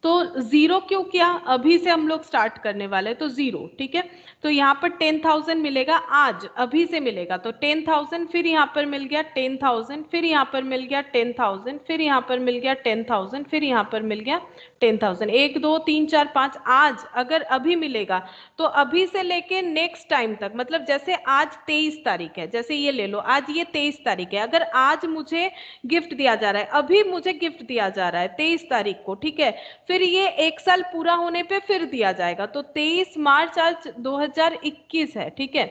तो 0 क्यों किया, अभी से हम लोग स्टार्ट करने वाले, तो 0, ठीक है। तो यहाँ पर 10,000 मिलेगा, आज अभी से मिलेगा, तो 10,000, फिर यहाँ पर मिल गया 10,000, फिर यहाँ पर मिल गया 10,000, फिर यहाँ पर मिल गया 10,000, फिर यहाँ पर मिल गया 10,000, 1 2 3 4 5 आज अगर अभी मिलेगा तो अभी से लेके नेक्स्ट टाइम तक, मतलब जैसे आज 23 तारीख है, जैसे ये ले लो, आज ये 23 तारीख है, अगर आज मुझे गिफ्ट दिया जा रहा है, अभी मुझे गिफ्ट दिया जा रहा है 23 तारीख को, ठीक है, फिर ये 1 साल पूरा होने पे फिर दिया जाएगा, तो 23 मार्च आज 2021 है, ठीक है,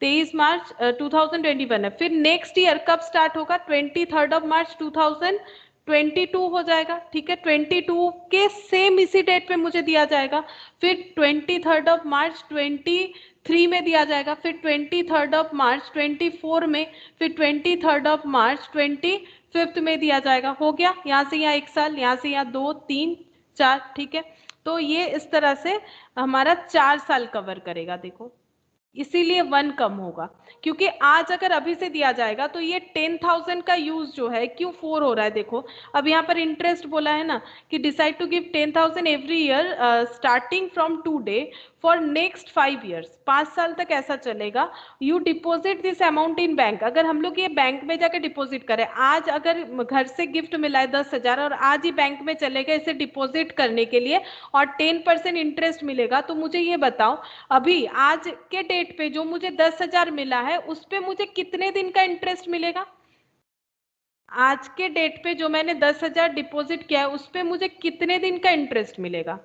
23 मार्च 2021 है, फिर नेक्स्ट ईयर कब स्टार्ट होगा, 23 मार्च 2022 हो जाएगा, ठीक है, 22 के सेम इसी डेट पे मुझे दिया जाएगा, फिर 23 मार्च 23 में दिया जाएगा, फिर 23 मार्च 24 में, फिर 23 मार्च 25 में दिया जाएगा, हो गया, यहाँ से यहाँ 1 साल, यहाँ से यहाँ 2 3 4, ठीक है, तो ये इस तरह से हमारा 4 साल कवर करेगा, देखो इसीलिए 1 कम होगा, क्योंकि आज अगर अभी से दिया जाएगा तो ये 10,000 का यूज जो है क्यों 4 हो रहा है, देखो अब यहाँ पर इंटरेस्ट बोला है ना कि decide to give 10,000 every year starting from today for next 5 years, 5 साल तक ऐसा चलेगा, you deposit this amount in bank, अगर हम लोग ये बैंक में जाकर डिपोजिट करें, आज अगर घर से गिफ्ट मिला है 10,000 और आज ही बैंक में चले गए इसे डिपोजिट करने के लिए और 10% इंटरेस्ट मिलेगा, तो मुझे ये बताओ अभी आज के डेट पे जो मुझे 10,000 मिला है उस पे मुझे कितने दिन का इंटरेस्ट मिलेगा, आज के डेट पे जो मैंने 10,000 डिपॉजिट किया है उस पे मुझे कितने दिन का इंटरेस्ट मिलेगा,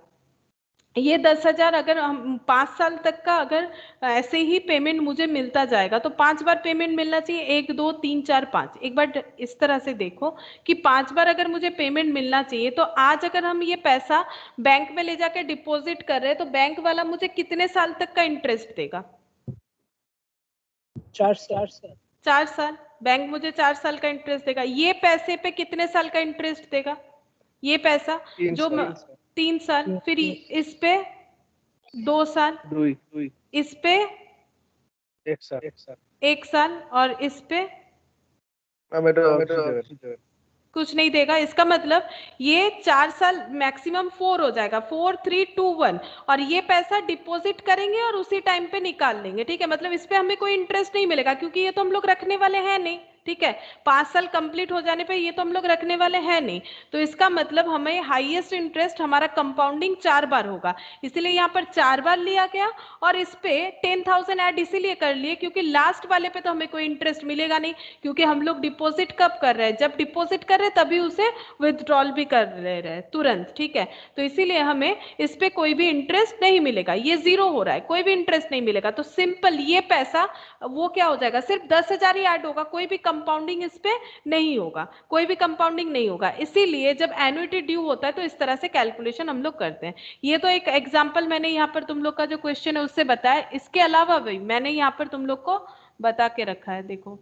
ये 10,000 अगर हम 5 साल तक का अगर ऐसे ही पेमेंट मुझे मिलता जाएगा तो 5 बार पेमेंट मिलना चाहिए, 1 2 3 4 5, एक बार इस तरह से देखो कि 5 बार अगर मुझे पेमेंट मिलना चाहिए, तो आज अगर हम ये पैसा बैंक में ले जाकर डिपॉजिट कर रहे हैं तो बैंक वाला मुझे कितने साल तक का इंटरेस्ट देगा, 4 साल 4 साल, बैंक मुझे 4 साल का इंटरेस्ट देगा, ये पैसे पे कितने साल का इंटरेस्ट देगा, ये पैसा जो 3 साल, फिर इस पे 2 साल, इस पे 1 साल और इस पे कुछ नहीं देगा, इसका मतलब ये 4 साल मैक्सिमम 4 हो जाएगा, 4 3 2 1, और ये पैसा डिपॉजिट करेंगे और उसी टाइम पे निकाल लेंगे, ठीक है, मतलब इस पे हमें कोई इंटरेस्ट नहीं मिलेगा क्योंकि ये तो हम लोग रखने वाले हैं नहीं, ठीक है, 5 साल कंप्लीट हो जाने पे ये तो हम लोग रखने वाले हैं नहीं, तो इसका मतलब हमें हाईएस्ट इंटरेस्ट हमारा कंपाउंडिंग 4 बार होगा, इसीलिए यहाँ पर 4 बार लिया गया और इस पे 10,000 ऐड इसीलिए कर लिए क्योंकि लास्ट वाले पे तो हमें कोई इंटरेस्ट मिलेगा नहीं, क्योंकि हम लोग डिपॉजिट कब कर रहे हैं, जब डिपॉजिट कर रहे हैं तभी उसे विथड्रॉल भी कर रहे हैं तुरंत, ठीक है, तो इसीलिए हमें इस पे कोई भी इंटरेस्ट नहीं मिलेगा, ये 0 हो रहा है, कोई भी इंटरेस्ट नहीं मिलेगा, तो सिंपल ये पैसा वो क्या हो जाएगा, सिर्फ 10,000 ही ऐड होगा, कोई भी कंपाउंडिंग इस पे नहीं होगा, कोई भी कंपाउंडिंग नहीं होगा, इसीलिए जब एन्युटी ड्यू होता है तो इस तरह से कैलकुलेशन हम लोग करते हैं। ये तो एक एग्जांपल मैंने यहाँ पर तुम लोग का जो क्वेश्चन है उससे बताया, इसके अलावा भी मैंने यहाँ पर तुम लोग को बता के रखा है, देखो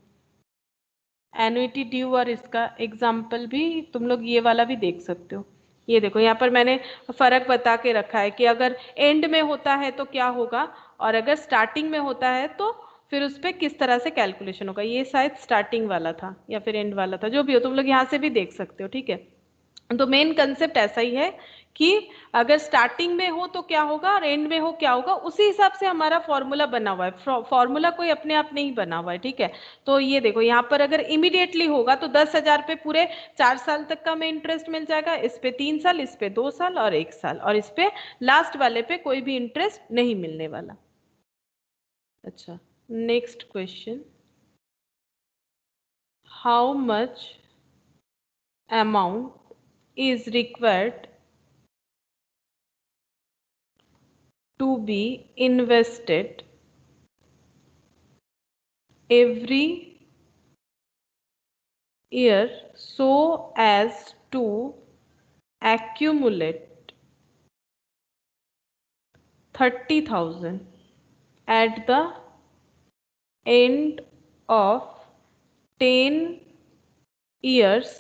एन्युटी ड्यू और इसका एग्जाम्पल भी तुम लोग ये वाला भी देख सकते हो, ये देखो यहाँ पर मैंने फर्क बता के रखा है कि अगर एंड में होता है तो क्या होगा और अगर स्टार्टिंग में होता है तो फिर उस पर किस तरह से कैलकुलेशन होगा, ये शायद स्टार्टिंग वाला था या फिर एंड वाला था, जो भी हो तुम लोग यहाँ से भी देख सकते हो, ठीक है, तो मेन कंसेप्ट ऐसा ही है कि अगर स्टार्टिंग में हो तो क्या होगा और एंड में हो क्या होगा, उसी हिसाब से हमारा फॉर्मूला बना हुआ है, फॉर्मूला कोई अपने आप नहीं बना हुआ है, ठीक है, तो ये देखो यहाँ पर अगर इमीडिएटली होगा तो 10,000 पे पूरे 4 साल तक का हमें इंटरेस्ट मिल जाएगा, इस पे 3 साल, इस पे 2 साल और 1 साल, और इस पे लास्ट वाले पे कोई भी इंटरेस्ट नहीं मिलने वाला। अच्छा, next question, how much amount is required to be invested every year so as to accumulate 30,000 at the end of 10 years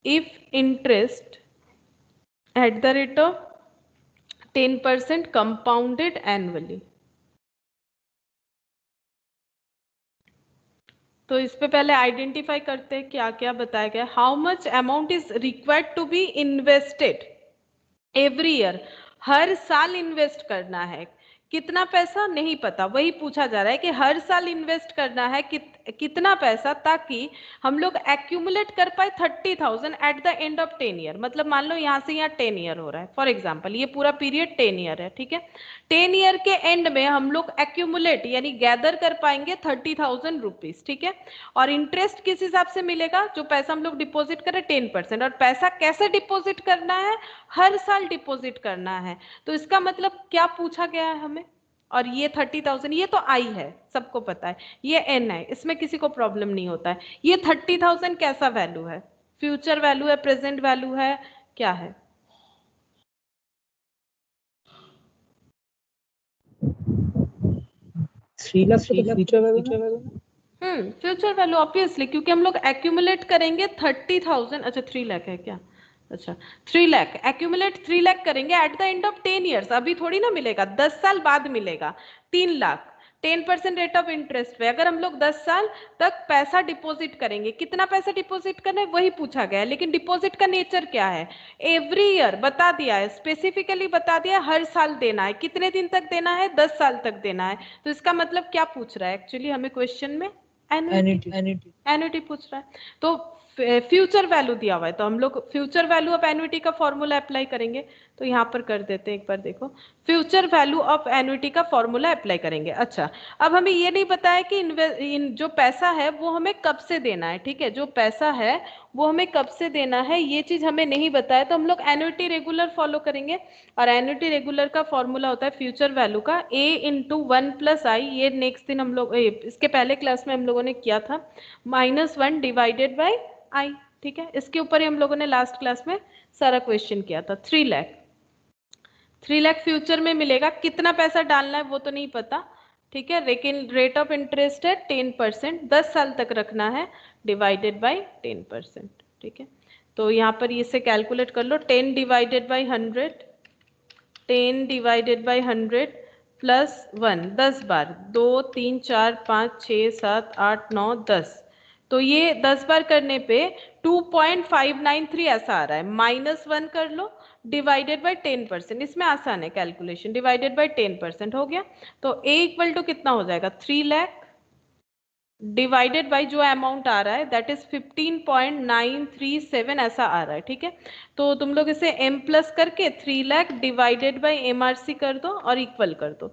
if interest at the rate of 10% compounded annually। तो इस पे पहले आइडेंटिफाई करते हैं क्या क्या बताया गया, how much amount is required to be invested every year, हर साल इन्वेस्ट करना है, कितना पैसा नहीं पता, वही पूछा जा रहा है कि हर साल इन्वेस्ट करना है कितना पैसा, ताकि हम लोग एक्यूमुलेट कर पाए 30,000 eight the end of 10 year. मतलब मान लो यहाँ से यहाँ 10 ईयर हो रहा है, फॉर एग्जाम्पल ये पूरा पीरियड 10 ईयर है, ठीक है। 10 ईयर के एंड में हम लोग एक्यूमुलेट यानी गैदर कर पाएंगे 30,000 रुपीज, ठीक है। और इंटरेस्ट किस हिसाब से मिलेगा, जो पैसा हम लोग डिपॉजिट करें 10%, और पैसा कैसे डिपॉजिट करना है, हर साल डिपॉजिट करना है। तो इसका मतलब क्या पूछा गया है हमें, और ये 30,000 ये तो आई है, सबको पता है, ये एन है, इसमें किसी को प्रॉब्लम नहीं होता है। ये 30,000 कैसा वैल्यू है, फ्यूचर वैल्यू है, प्रेजेंट वैल्यू है, क्या है? 3 लाख तो फ्यूचर वैल्यू ना। फ्यूचर वैल्यू ऑब्वियसली, क्योंकि हम लोग एक्यूमुलेट करेंगे 30,000। अच्छा 3 लाख है क्या? अच्छा 3 लाख एक्यूमुलेट 3 लाख करेंगे eight the end of 10 years. अभी थोड़ी ना मिलेगा, 10 साल बाद मिलेगा 3 लाख। 10% रेट ऑफ इंटरेस्ट पे अगर हम लोग 10 साल तक पैसा डिपॉजिट करेंगे, कितना पैसा डिपॉजिट करना है वही पूछा गया है, लेकिन डिपॉजिट का नेचर क्या है, एवरी ईयर बता दिया है, स्पेसिफिकली बता दिया है, हर साल देना है। कितने दिन तक देना है, 10 साल तक देना है। तो इसका मतलब क्या पूछ रहा है एक्चुअली हमें क्वेश्चन में, एन्युटी, एन्युटी पूछ रहा है। तो फ्यूचर वैल्यू दिया हुआ है, तो हम लोग फ्यूचर वैल्यू ऑफ एन्युटी का फॉर्मूला अप्लाई करेंगे। तो यहाँ पर कर देते हैं, एक बार देखो, फ्यूचर वैल्यू ऑफ एन्युटी का फॉर्मूला अप्लाई करेंगे। अच्छा अब हमें ये नहीं बताया कि जो पैसा है वो हमें कब से देना है, ठीक है, जो पैसा है वो हमें कब से देना है, ये चीज हमें नहीं बताया। तो हम लोग एन्युटी रेगुलर फॉलो करेंगे, और एन्युटी रेगुलर का फॉर्मूला होता है फ्यूचर वैल्यू का a इंटू 1+i। ये नेक्स्ट दिन हम लोग इसके पहले क्लास में हम लोगों ने किया था, -1 डिवाइडेड बाई i, ठीक है। इसके ऊपर ही हम लोगों ने लास्ट क्लास में सारा क्वेश्चन किया था। 3 लाख, 3 लाख फ्यूचर में मिलेगा, कितना पैसा डालना है वो तो नहीं पता, ठीक है, लेकिन रेट ऑफ इंटरेस्ट है 10%, 10 साल तक रखना है, डिवाइडेड बाई 10%, ठीक है। तो यहाँ पर इसे कैलकुलेट कर लो, 10 divided by 100, 10 divided by 100 plus 1, 10 बार, 2 3 4 5 6 7 8 9 10। तो ये 10 बार करने पे 2.593 ऐसा आ रहा है। -1 कर लो डिवाइडेड बाई 10%, इसमें आसान है कैलकुलेशन, डिवाइडेड बाई 10% हो गया। तो a इक्वल टू कितना हो जाएगा, 3 लाख डिवाइडेड बाई जो अमाउंट आ रहा है दैट इज 15.937 ऐसा आ रहा है, ठीक है। तो तुम लोग इसे m प्लस करके 3 लाख डिवाइडेड बाई MRC कर दो और इक्वल कर दो,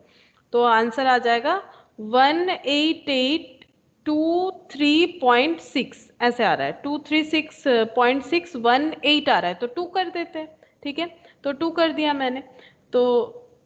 तो आंसर आ जाएगा 18823.6 ऐसे आ रहा है, 236.618 आ रहा है, तो 2 कर देते हैं, ठीक है। तो 2 कर दिया मैंने, तो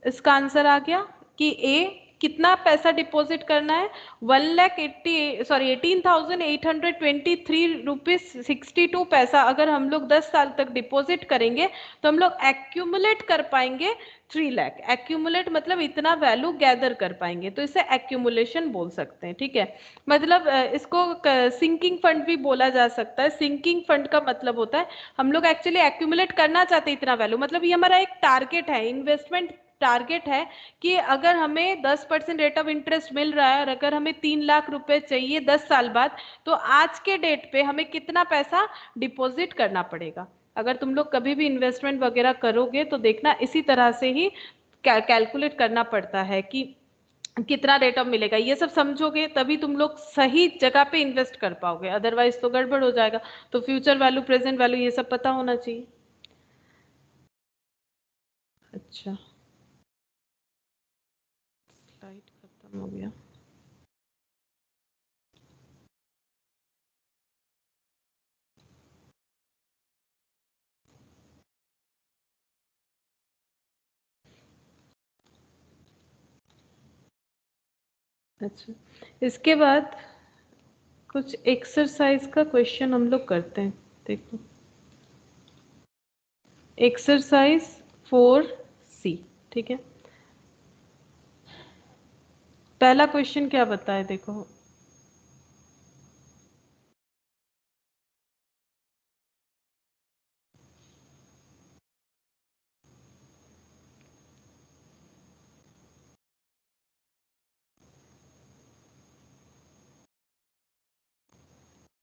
इसका आंसर आ गया कि ए कितना पैसा डिपॉजिट करना है, 18,823 पैसा अगर हम लोग 10 साल तक डिपॉजिट करेंगे तो हम लोग एक्यूमुलेट कर पाएंगे 3 लाख। एक्यूमुलेट मतलब इतना वैल्यू गैदर कर पाएंगे, तो इसे एक्यूमुलेशन बोल सकते हैं, ठीक है। मतलब इसको सिंकिंग फंड भी बोला जा सकता है। सिंकिंग फंड का मतलब होता है हम लोग एक्चुअली एक्यूमुलेट करना चाहते हैं इतना वैल्यू, मतलब ये हमारा एक टारगेट है, इन्वेस्टमेंट टारगेट है कि अगर हमें 10% रेट ऑफ इंटरेस्ट मिल रहा है और अगर हमें 3 लाख रुपए चाहिए 10 साल बाद, तो आज के डेट पे हमें कितना पैसा डिपॉजिट करना पड़ेगा। अगर तुम लोग कभी भी इन्वेस्टमेंट वगैरह करोगे तो देखना इसी तरह से ही कैलकुलेट करना पड़ता है कि कितना रेट ऑफ मिलेगा। ये सब समझोगे तभी तुम लोग सही जगह पे इन्वेस्ट कर पाओगे, अदरवाइज तो गड़बड़ हो जाएगा। तो फ्यूचर वैल्यू, प्रेजेंट वैल्यू, ये सब पता होना चाहिए। अच्छा स्लाइड खत्म हो गया। अच्छा इसके बाद कुछ एक्सरसाइज का क्वेश्चन हम लोग करते हैं, देखो एक्सरसाइज 4C, ठीक है। पहला क्वेश्चन क्या बताए, देखो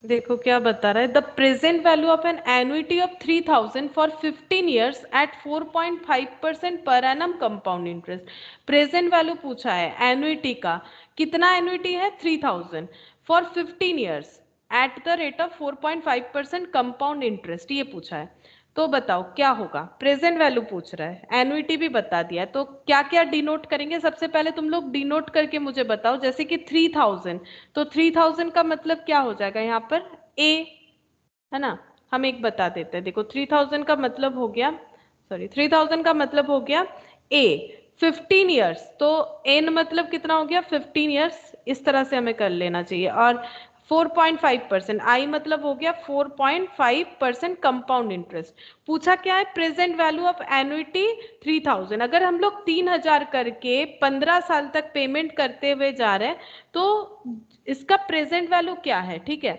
देखो क्या बता रहा है, the present value of an annuity of 3000 for 15 years at 4.5% per annum compound interest. Present value पूछा है एन्युटी का, कितना एन्युटी है 3000 for 15 years at the rate of 4.5% compound interest, ये पूछा है। तो बताओ क्या होगा, प्रेजेंट वैल्यू पूछ रहा है, एन्युटी भी बता दिया, तो क्या क्या डिनोट करेंगे, सबसे पहले तुम लोग डिनोट करके मुझे बताओ। जैसे कि 3000, तो 3000 का मतलब क्या हो जाएगा यहाँ पर, ए, है ना। हम एक बता देते हैं, देखो 3000 का मतलब हो गया, सॉरी 3000 का मतलब हो गया ए, 15 ईयर्स, तो एन मतलब कितना हो गया 15 ईयर्स, इस तरह से हमें कर लेना चाहिए। और 4.5%, आई मतलब हो गया 4.5% कंपाउंड इंटरेस्ट। पूछा क्या है, प्रेजेंट वैल्यू ऑफ एन्युटी 3000। अगर हम लोग 3000 करके 15 साल तक पेमेंट करते हुए जा रहे हैं, तो इसका प्रेजेंट वैल्यू क्या है, ठीक है,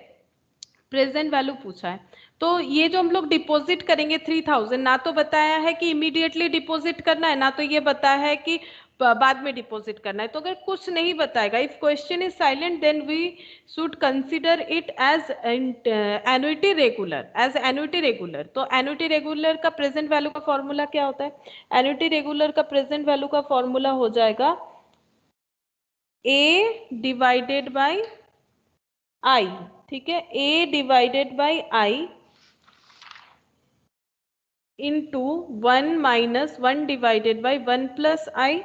प्रेजेंट वैल्यू पूछा है। तो ये जो हम लोग डिपॉजिट करेंगे 3000, ना तो बताया है कि इमीडिएटली डिपॉजिट करना है, ना तो ये बताया है कि बाद में डिपॉजिट करना है। तो अगर कुछ नहीं बताएगा, if question is silent then we should consider it as annuity regular, as annuity regular. तो एन्युटी रेगुलर का प्रेजेंट वैल्यू का फॉर्मूला क्या होता है, एन्युटी रेगुलर का प्रेजेंट वैल्यू का फॉर्मूला हो जाएगा ए डिवाइडेड बाई आई, ठीक है, a divided by i into 1 minus 1 divided by 1 plus I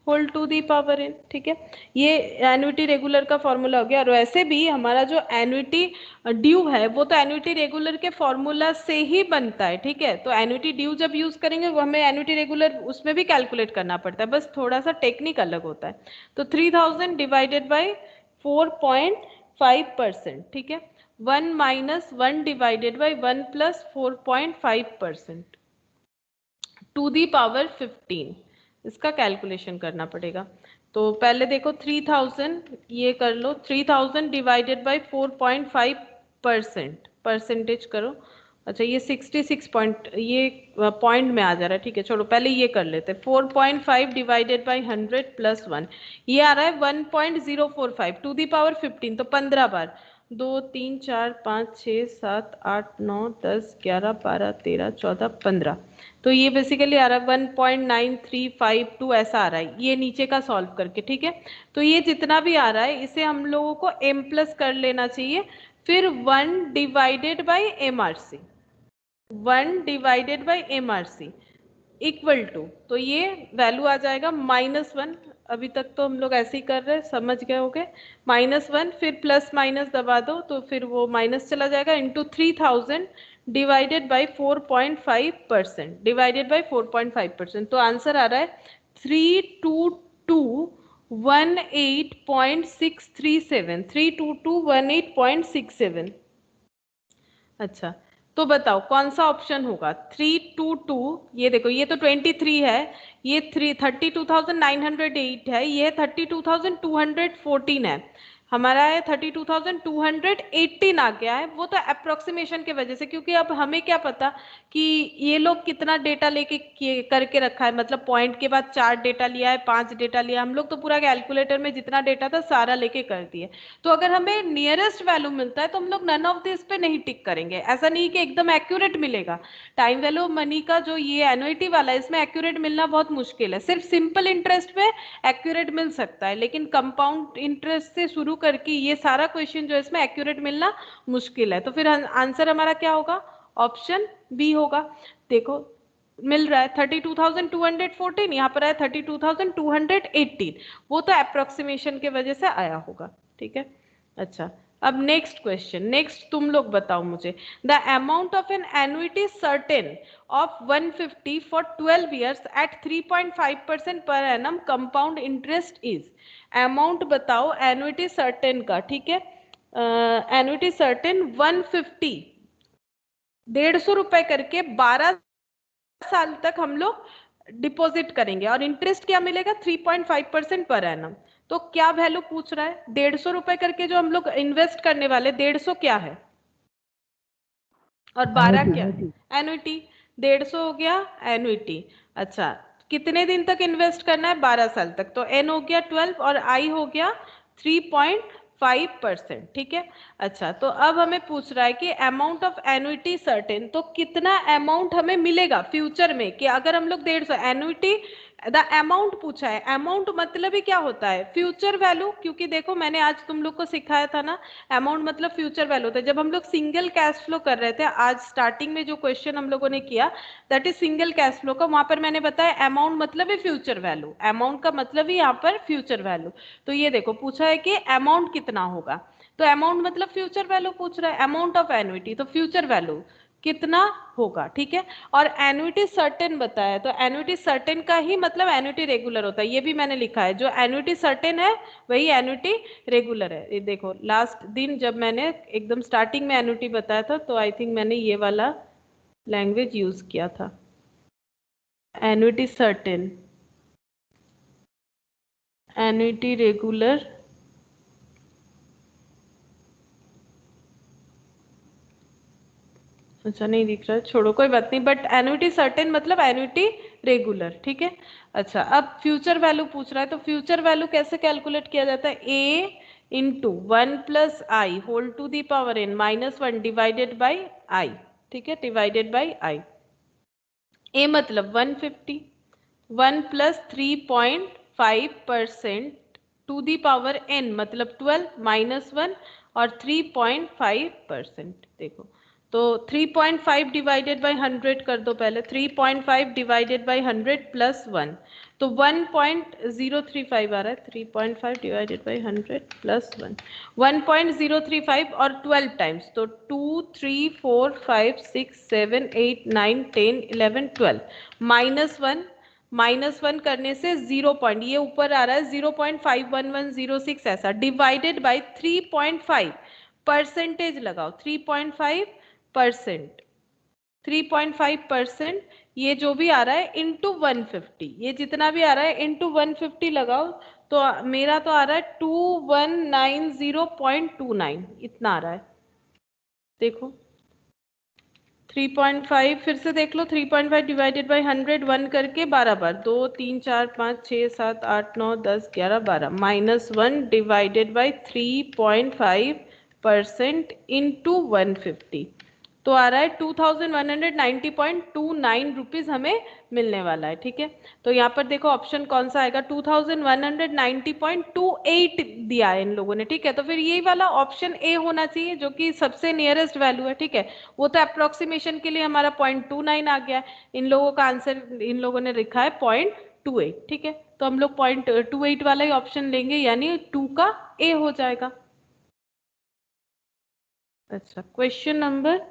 whole to the power n, ठीक है। ये एन्युटी रेगुलर का फॉर्मूला हो गया। और वैसे भी हमारा जो एन्युटी ड्यू है वो तो एन्युटी रेगुलर के फॉर्मूला से ही बनता है, ठीक है। तो एन्युटी ड्यू जब यूज करेंगे वो हमें एन्युटी रेगुलर उसमें भी कैलकुलेट करना पड़ता है, बस थोड़ा सा टेक्निक अलग होता है। तो 3000 डिवाइडेड बाई 4.5%, ठीक है, 1 minus 1 divided by 1 plus 4.5% to the power 15, इसका कैलकुलेशन करना पड़ेगा। तो पहले देखो 3000, ये कर लो 3000 डिवाइडेड बाई 4.5%, परसेंटेज करो। अच्छा ये 66 पॉइंट, ये पॉइंट में आ जा रहा है, ठीक है, छोड़ो पहले ये कर लेते हैं। 4.5 डिवाइडेड बाई 100 प्लस 1, ये आ रहा है 1.045 टू दी पावर 15, तो 15 बार, 2 3 4 5 6 7 8 9 10 11 12 13 14 15, तो ये बेसिकली आ रहा है 1.9352 ऐसा आ रहा है, ये नीचे का सॉल्व करके, ठीक है। तो ये जितना भी आ रहा है इसे हम लोगों को m प्लस कर लेना चाहिए, फिर 1 divided by M R C, 1 divided by M R C equal to, तो ये वैल्यू आ जाएगा -1। अभी तक तो हम लोग ऐसे ही कर रहे हैं, समझ गए होगे, -1, फिर प्लस माइनस दबा दो तो फिर वो माइनस चला जाएगा, into 3000 divided by 4.5%, divided by 4.5%, तो आंसर आ रहा है 32218.637, 32218.67। अच्छा तो बताओ कौन सा ऑप्शन होगा, 322, ये देखो ये तो 23 है, ये 32,908 है, ये 32,214 है, हमारा है 32,218 आ गया है। वो तो अप्रोक्सीमेशन के वजह से, क्योंकि अब हमें क्या पता कि ये लोग कितना डेटा लेके करके रखा है, मतलब पॉइंट के बाद 4 डेटा लिया है, 5 डेटा लिया, हम लोग तो पूरा कैलकुलेटर में जितना डेटा था सारा लेके कर दिए। तो अगर हमें नियरेस्ट वैल्यू मिलता है तो हम लोग नन ऑफ दिस पे नहीं टिक करेंगे, ऐसा नहीं कि एकदम एक्यूरेट मिलेगा। टाइम वैल्यू ऑफ मनी का जो ये एन्युइटी वाला है इसमें एक्यूरेट मिलना बहुत मुश्किल है, सिर्फ सिंपल इंटरेस्ट में एक्यूरेट मिल सकता है, लेकिन कंपाउंड इंटरेस्ट से शुरू करके ये सारा क्वेश्चन जो है इसमें एक्यूरेट मिलना मुश्किल है। तो फिर आंसर हमारा क्या होगा, ऑप्शन बी होगा। देखो मिल रहा है 32,214, यहाँ पर है 32,218, वो तो अप्रोक्सीमेशन के वजह से आया होगा, ठीक है। अच्छा अब नेक्स्ट क्वेश्चन, नेक्स्ट तुम लोग बताओ मुझे, the amount of an annuity certain of 150 for 12 years at 3.5% per annum compound interest is, amount बताओ एन्युइटी सर्टेन का, ठीक है, एन्युइटी सर्टेन 150, 150 रुपए करके 12 साल तक हम लोग डिपॉजिट करेंगे और इंटरेस्ट क्या मिलेगा 3.5% पर एनम। तो क्या वैल्यू पूछ रहा है, 150 रुपए करके जो हम लोग इन्वेस्ट करने वाले, 150 क्या है और 12 क्या है, एन्युइटी, 150 हो गया एन्युइटी। अच्छा कितने दिन तक इन्वेस्ट करना है, 12 साल तक, तो एन हो गया 12 और आई हो गया 3.5%। 5%, ठीक है। अच्छा, तो अब हमें पूछ रहा है कि अमाउंट ऑफ एन्युटी सर्टेन, तो कितना अमाउंट हमें मिलेगा फ्यूचर में, कि अगर हम लोग 150 एन्युटी द अमाउंट पूछा है, अमाउंट मतलब ही क्या होता है, फ्यूचर वैल्यू, क्योंकि देखो मैंने आज तुम लोग को सिखाया था ना, अमाउंट मतलब फ्यूचर वैल्यू होता है। जब हम लोग सिंगल कैश फ्लो कर रहे थे आज स्टार्टिंग में, जो क्वेश्चन हम लोगों ने किया that is single cash flow का, वहां पर मैंने बताया अमाउंट मतलब है फ्यूचर वैल्यू, अमाउंट का मतलब ही यहाँ पर फ्यूचर वैल्यू। तो ये देखो पूछा है कि अमाउंट कितना होगा, तो अमाउंट मतलब फ्यूचर वैल्यू पूछ रहा है, अमाउंट ऑफ एन्युटी तो फ्यूचर वैल्यू कितना होगा, ठीक है। और एन्युटी सर्टेन बताया, तो एन्युटी सर्टेन का ही मतलब एन्युटी रेगुलर होता है, ये भी मैंने लिखा है, जो एन्युटी सर्टेन है वही एन्युटी रेगुलर है। ये देखो लास्ट दिन जब मैंने एकदम स्टार्टिंग में एन्युटी बताया था, तो आई थिंक मैंने ये वाला लैंग्वेज यूज किया था, एन्युटी सर्टेन, एन्युटी रेगुलर, अच्छा नहीं दिख रहा है, छोड़ो कोई बात नहीं, बट एन्युटी सर्टेन मतलब एन्युटी रेगुलर, ठीक है। अच्छा, अब फ्यूचर वैल्यू पूछ रहा है, तो फ्यूचर वैल्यू कैसे कैलकुलेट किया जाता है, A into 1 plus I whole to the power N minus 1 divided by आई, ठीक है, डिवाइडेड बाई आई। ए मतलब 150, 1 plus 3.5% to the power N मतलब 12 माइनस 1 और 3.5%, देखो तो 3.5 डिवाइडेड बाई 100 कर दो पहले, 3.5 डिवाइडेड बाई 100 प्लस 1, तो 1.035 आ रहा है, 3.5 डिवाइडेड बाई 100 प्लस 1, 1.035 और 12 टाइम्स, तो 2 3 4 5 6 7 8 9 10 11 12 माइनस वन करने से 0 पॉइंट, ये ऊपर आ रहा है 0.51106 ऐसा, डिवाइडेड बाई 3.5 परसेंटेज लगाओ, 3.5%, 3.5%, ये जो भी आ रहा है इंटू 150, ये जितना भी आ रहा है इंटू 150 लगाओ, तो मेरा तो आ रहा है 2190.29, इतना आ रहा है, देखो 3.5 फिर से देख लो, 3.5 डिवाइडेड बाई 100 1 करके 12 बार, 2 3 4 5 6 7 8 9 10 11 12 माइनस 1 डिवाइडेड बाई 3.5% इंटू 150, तो आ रहा है 2190.29 रुपीज हमें मिलने वाला है, ठीक है। तो यहाँ पर देखो ऑप्शन कौन सा आएगा, 2190.28 दिया है इन लोगों ने, ठीक है। तो फिर यही वाला ऑप्शन ए होना चाहिए जो कि सबसे नियरेस्ट वैल्यू है, ठीक है। वो तो अप्रोक्सीमेशन के लिए हमारा 0.29 आ गया, इन लोगों का आंसर इन लोगों ने लिखा है 0.28, ठीक है। तो हम लोग 0.28 वाला ही ऑप्शन लेंगे, यानी 2 का ए हो जाएगा। अच्छा, क्वेश्चन नंबर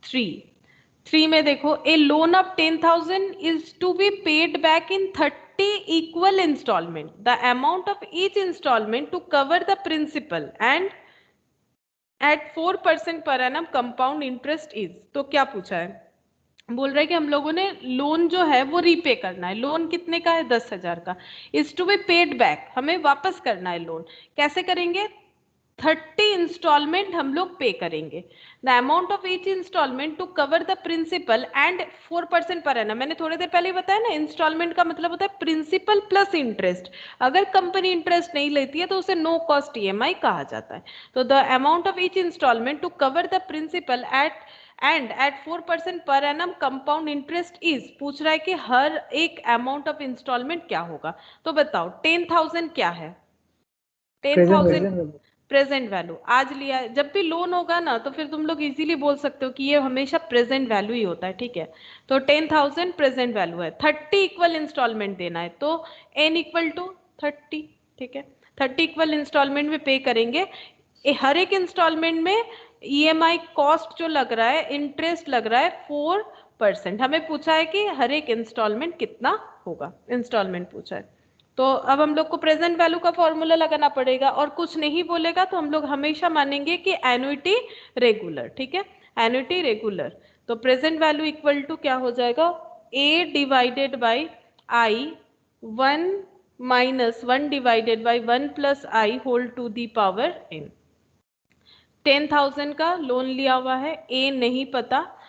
3 में देखो, a loan of 10,000 is to be paid back in 30 equal instalment, the amount of each instalment to cover the principal and at 4% per annum compound interest is, तो क्या पूछा है, बोल रहे हैं कि हम लोगों ने लोन जो है वो रीपे करना है, लोन कितने का है 10,000 का, is to be paid back, हमें वापस करना है लोन, कैसे करेंगे, 30 इंस्टॉलमेंट हम लोग पे करेंगे, the amount of each instalment to cover the principal and 4% per annum, मैंने थोड़ी देर पहले ही बताया ना, इंस्टॉलमेंट का मतलब होता है प्रिंसिपल प्लस इंटरेस्ट, अगर कंपनी इंटरेस्ट नहीं लेती है तो उसे नो कॉस्ट ईएमआई कहा जाता है। तो the amount of each instalment to cover the principal at 4% per annum compound interest is, पूछ रहा है कि हर एक अमाउंट ऑफ इंस्टॉलमेंट क्या होगा, तो बताओ 10,000 क्या है, 10,000 प्रेजेंट वैल्यू, आज लिया है, जब भी लोन होगा ना तो फिर तुम लोग इजीली बोल सकते हो कि ये हमेशा प्रेजेंट वैल्यू ही होता है, ठीक है। तो 10,000 प्रेजेंट वैल्यू है, 30 इक्वल इंस्टॉलमेंट देना है, तो n इक्वल टू 30, ठीक है, 30 इक्वल इंस्टॉलमेंट में पे करेंगे, हर एक इंस्टॉलमेंट में ईएमआई कॉस्ट जो लग रहा है, इंटरेस्ट लग रहा है 4%, हमें पूछा है कि हर एक इंस्टॉलमेंट कितना होगा, इंस्टॉलमेंट पूछा है। तो अब हम लोग को प्रेजेंट वैल्यू का फॉर्मूला लगाना पड़ेगा, और कुछ नहीं बोलेगा तो हम लोग हमेशा मानेंगे कि एन्युटी रेगुलर, ठीक है, एन्युटी रेगुलर। तो प्रेजेंट वैल्यू इक्वल टू क्या हो जाएगा, ए divided by I 1 minus 1 divided by 1 plus I whole to the power n, 10,000 का लोन लिया हुआ है, ए नहीं पता,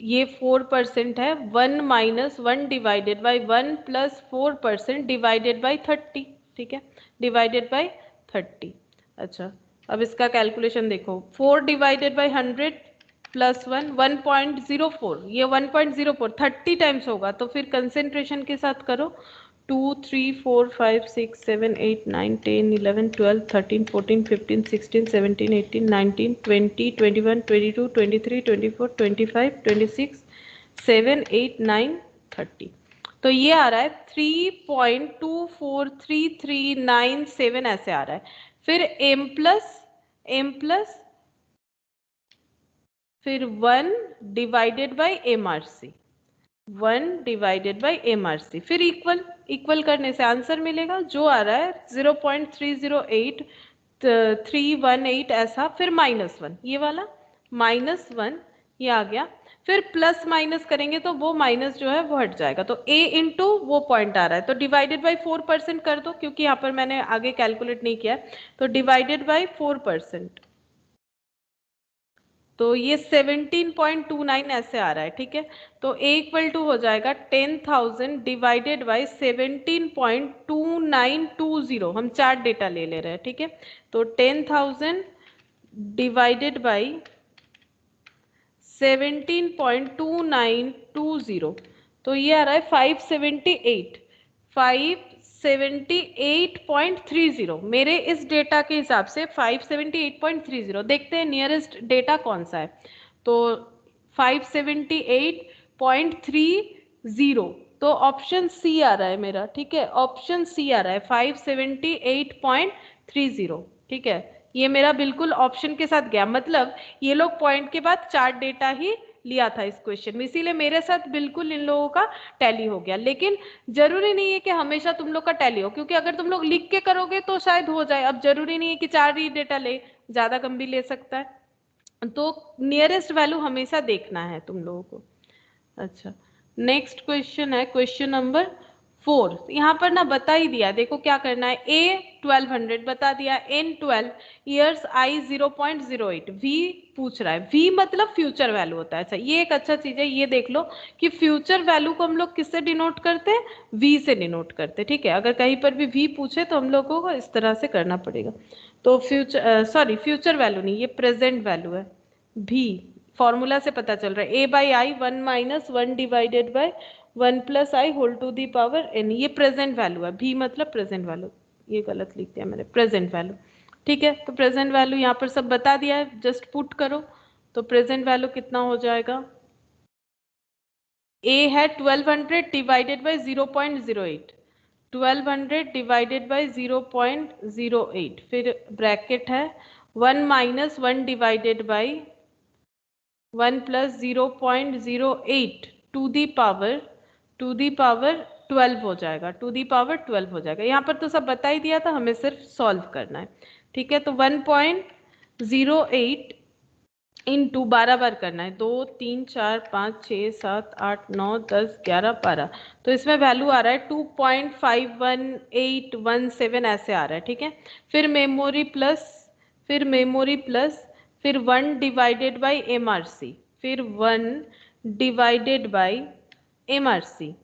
ये 4% है, 1 minus 1 divided by 1 plus 4% divided by 30, ठीक है, डिवाइडेड बाई 30, अच्छा, अब इसका कैलकुलेशन देखो, 4 डिवाइडेड बाई 100 प्लस 1 1.04, ये 1.04 30 टाइम्स होगा, तो फिर कंसेंट्रेशन के साथ करो, 2 3 4 5 6 7 8 9 10 11 12 13 14 15 16 17 18 19 20 21 22 23 24 25 26 7 8 9 30, तो ये आ रहा है 3.24339 ऐसे आ रहा है। फिर m प्लस फिर 1 divided by MRC, 1 divided by MRC, फिर इक्वल करने से आंसर मिलेगा जो आ रहा है 0.308318 ऐसा, फिर -1 ये वाला -1 ये आ गया, फिर प्लस माइनस करेंगे तो वो माइनस जो है वो हट जाएगा, तो a इंटू वो पॉइंट आ रहा है, तो डिवाइडेड बाई 4% कर दो, क्योंकि यहाँ पर मैंने आगे कैलकुलेट नहीं किया है, तो डिवाइडेड बाई 4%, तो ये 17.29 ऐसे आ रहा है। ठीक है, तो a इक्वल टू हो जाएगा 10,000 डिवाइडेड बाई 17.2920, हम चार्ट डेटा ले ले रहे हैं। ठीक है, तो 10,000 डिवाइडेड बाई 17.2920, तो ये आ रहा है 578.30, मेरे इस डेटा के हिसाब से 578.30। देखते हैं नियरेस्ट डेटा कौन सा है, तो 578.30, तो ऑप्शन सी आ रहा है मेरा। ठीक है, ऑप्शन सी आ रहा है 578.30। ठीक है, ये मेरा बिल्कुल ऑप्शन के साथ गया, मतलब ये लोग पॉइंट के बाद चार्ट डेटा ही लिया था इस क्वेश्चन में, इसीलिए मेरे साथ बिल्कुल इन लोगों का टैली हो गया। लेकिन जरूरी नहीं है कि हमेशा तुम लोग का टैली हो, क्योंकि अगर तुम लोग लिख के करोगे तो शायद हो जाए, अब जरूरी नहीं है कि 4 ही डेटा ले, ज्यादा कम भी ले सकता है, तो नियरेस्ट वैल्यू हमेशा देखना है तुम लोगों को। अच्छा, नेक्स्ट क्वेश्चन है क्वेश्चन नंबर 4, यहाँ पर ना बता ही दिया, देखो क्या करना है, a 1200 बता दिया, n 12 ईयर्स, i 0.08, v पूछ रहा है, v मतलब फ्यूचर वैल्यू होता है। अच्छा, ये एक अच्छा चीज है, ये देख लो कि फ्यूचर वैल्यू को हम लोग किससे डिनोट करते हैं, v से डिनोट करते हैं। ठीक है, अगर कहीं पर भी v पूछे तो हम लोगों को इस तरह से करना पड़ेगा, तो फ्यूचर वैल्यू नहीं, ये प्रेजेंट वैल्यू है, v फॉर्मूला से पता चल रहा है, a by I 1 minus 1 divided by 1 plus I whole to the power n, ये प्रेजेंट वैल्यू है, भी मतलब प्रेजेंट वैल्यू, ये गलत लिख दिया मैंने, प्रेजेंट वैल्यू। ठीक है, तो प्रेजेंट वैल्यू यहाँ पर सब बता दिया है, जस्ट पुट करो, तो प्रेजेंट वैल्यू कितना हो जाएगा, a है 1200 डिवाइडेड बाई 0.08, 1200 डिवाइडेड बाई 0.08, फिर ब्रैकेट है 1 minus 1 divided by 1 plus 0.08 to the power 12 हो जाएगा, टू दी पावर 12 हो जाएगा। यहाँ पर तो सब बता ही दिया था, हमें सिर्फ सॉल्व करना है। ठीक है, तो 1.08 इंटू 12 बार करना है, 2 3 4 5 6 7 8 9 10 11 12, तो इसमें वैल्यू आ रहा है 2.51817 ऐसे आ रहा है। ठीक है, फिर मेमोरी प्लस फिर 1 डिवाइडेड बाई MRC, फिर 1 divided by MRC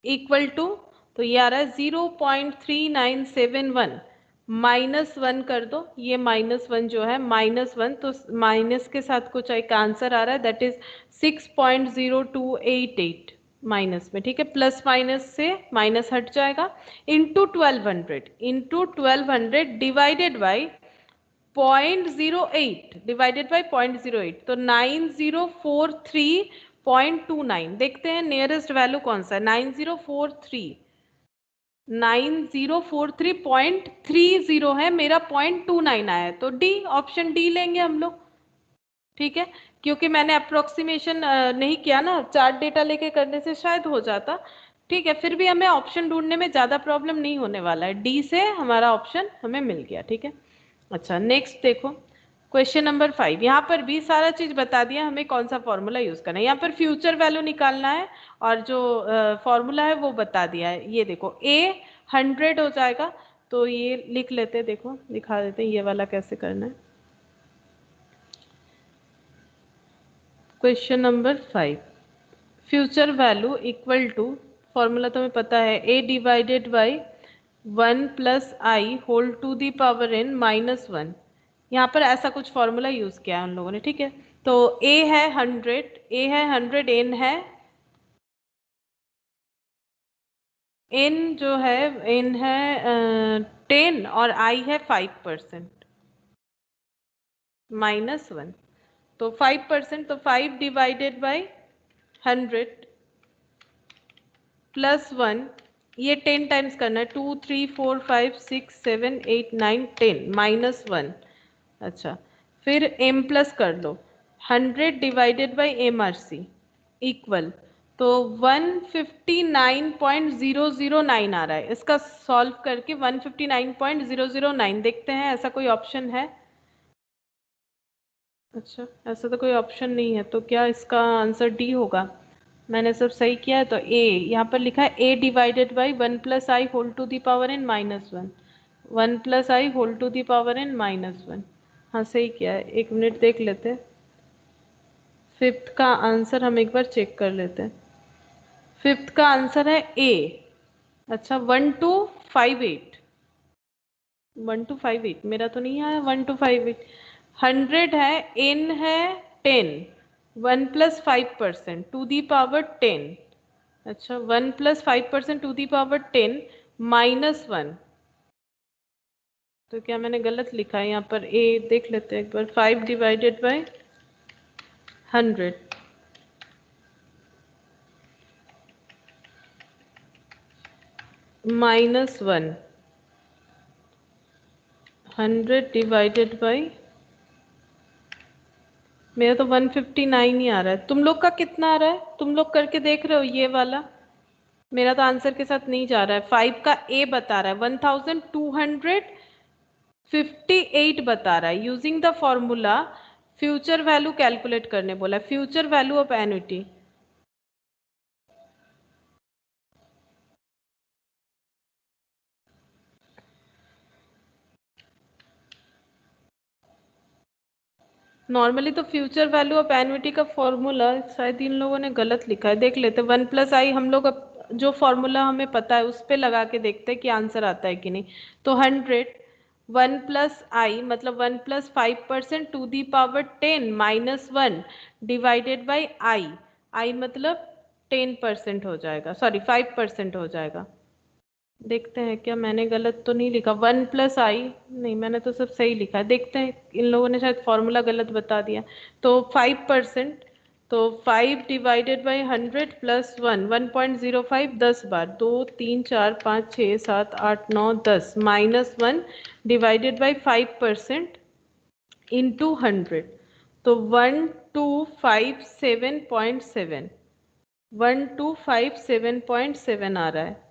equal to, तो ये आ रहा है 0.3971, -1 कर दो, ये -1 जो है -1, तो माइनस के साथ कुछ एक आंसर आ रहा है, दैट इज 6.0288 माइनस में। ठीक है, प्लस माइनस से माइनस हट जाएगा, into 1200 divided by 0.08 divided by 0.08, तो 9043.29, देखते हैं नियरेस्ट वैल्यू कौन सा है, 9043.30 है, मेरा 0.29 आया है, तो डी, ऑप्शन डी लेंगे हम लोग। ठीक है, क्योंकि मैंने अप्रोक्सीमेशन नहीं किया ना, चार्ट डेटा लेके करने से शायद हो जाता। ठीक है, फिर भी हमें ऑप्शन ढूंढने में ज्यादा प्रॉब्लम नहीं होने वाला है, डी से हमारा ऑप्शन हमें मिल गया। ठीक है, अच्छा नेक्स्ट देखो क्वेश्चन नंबर 5, यहाँ पर भी सारा चीज बता दिया हमें कौन सा फॉर्मूला यूज करना है, यहाँ पर फ्यूचर वैल्यू निकालना है और जो फॉर्मूला है वो बता दिया है। ये देखो a 100 हो जाएगा, तो ये लिख लेते, देखो दिखा देते हैं ये वाला कैसे करना है। Question number 5, future value equal to, formula तुम्हें पता है, a divided by 1 plus I whole to the power n minus 1। यहाँ पर ऐसा कुछ फॉर्मूला यूज किया है उन लोगों ने, ठीक है। तो a है 100, n है n जो है n है 10 और i है 5% माइनस 1। तो 5%, तो 5 डिवाइडेड बाई 100 प्लस 1, ये 10 टाइम्स करना है, 2 3 4 5 6 7 8 9 10 माइनस 1। अच्छा, फिर m प्लस कर लो, 100 divided by M R C equal, तो 159.009 आ रहा है। इसका सॉल्व करके 159.009 देखते हैं, ऐसा कोई ऑप्शन है? अच्छा, ऐसा तो कोई ऑप्शन नहीं है, तो क्या इसका आंसर डी होगा? मैंने सब सही किया है, तो ए यहाँ पर लिखा है a divided by 1 plus I whole to the power n minus 1, 1 plus I whole to the power n minus 1। हाँ सही किया है, एक मिनट देख लेते हैं। फिफ्थ का आंसर हम एक बार चेक कर लेते हैं। फिफ्थ का आंसर है ए। अच्छा, 1258, 1258 मेरा तो नहीं आया, 1258। 100 है, n है 10, 1 प्लस 5% टू दी पावर 10। अच्छा, 1 plus 5% to the power 10 minus 1। तो क्या मैंने गलत लिखा है यहाँ पर? ए देख लेते हैं एक बार। 5 divided by 100 minus 1, 100 divided by, मेरा तो 159 ही आ रहा है। तुम लोग का कितना आ रहा है? तुम लोग करके देख रहे हो ये वाला? मेरा तो आंसर के साथ नहीं जा रहा है। 5 का ए बता रहा है 1258 बता रहा है। Using the formula future value calculate करने बोला है, future value of annuity. Normally तो फ्यूचर वैल्यू ऑफ एन्युटी का फॉर्मूला शायद इन लोगों ने गलत लिखा है, देख लेते। 1 प्लस आई हम लोग जो फॉर्मूला हमें पता है उस पे लगा के देखते हैं कि आंसर आता है कि नहीं। तो 100, 1 प्लस आई मतलब 1 plus 5% to the power 10 minus 1 divided by i मतलब 10% हो जाएगा, सॉरी 5% हो जाएगा। देखते हैं क्या मैंने गलत तो नहीं लिखा। 1 प्लस आई, नहीं मैंने तो सब सही लिखा है। देखते हैं, इन लोगों ने शायद फॉर्मूला गलत बता दिया। तो 5%, तो 5 divided by 100 plus 1, 1.05 10 bar, 2 3 4 5 6 7 8 9 10 minus 1 divided by 5% into 100, तो 1257.7, 1257.7 आ रहा है।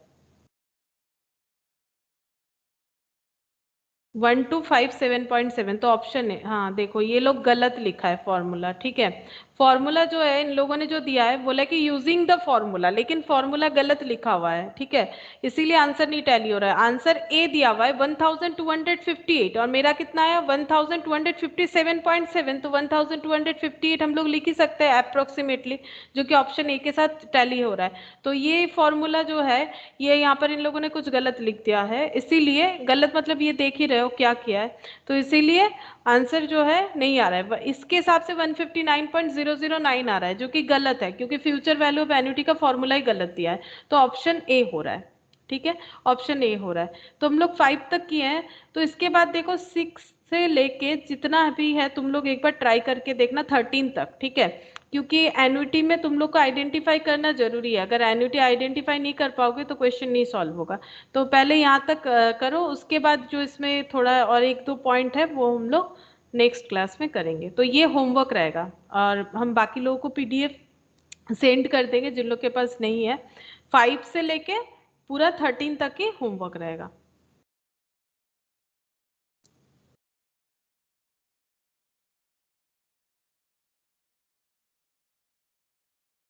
1257.7, तो ऑप्शन है। हाँ देखो, ये लोग गलत लिखा है फॉर्मूला, ठीक है। फॉर्मूला जो है इन लोगों ने जो दिया है, बोला कि यूजिंग द फॉर्मूला, लेकिन फॉर्मूला गलत लिखा हुआ है, ठीक है, इसीलिए आंसर नहीं टैली हो रहा है। आंसर ए दिया हुआ है 1258 और मेरा कितना है 1257.7, तो 1258 हम लोग लिख ही सकते हैं अप्रोक्सीमेटली, जो कि ऑप्शन ए के साथ टैली हो रहा है। तो ये फॉर्मूला जो है, ये यहाँ पर इन लोगों ने कुछ गलत लिख दिया है, इसीलिए गलत मतलब ये देख ही रहे हो क्या किया है, तो इसीलिए आंसर जो है नहीं आ रहा है। इसके हिसाब से 159.009 आ रहा है, जो कि गलत है, क्योंकि फ्यूचर वैल्यू ऑफ एन्युटी का फॉर्मूला ही गलत दिया है। तो ऑप्शन ए हो रहा है, ठीक है, ऑप्शन ए हो रहा है। तो हम लोग 5 तक किए हैं, तो इसके बाद देखो 6 से लेके जितना भी है तुम लोग एक बार ट्राई करके देखना 13 तक, ठीक है, क्योंकि एन्युटी में तुम लोग को आइडेंटिफाई करना जरूरी है। अगर एन्युटी आइडेंटिफाई नहीं कर पाओगे तो क्वेश्चन नहीं सॉल्व होगा। तो पहले यहाँ तक करो, उसके बाद जो इसमें थोड़ा और एक दो पॉइंट है वो हम लोग नेक्स्ट क्लास में करेंगे। तो ये होमवर्क रहेगा, और हम बाकी लोगों को पीडीएफ सेंड कर देंगे जिन लोग के पास नहीं है। 5 से लेके पूरा 13 तक ही होमवर्क रहेगा।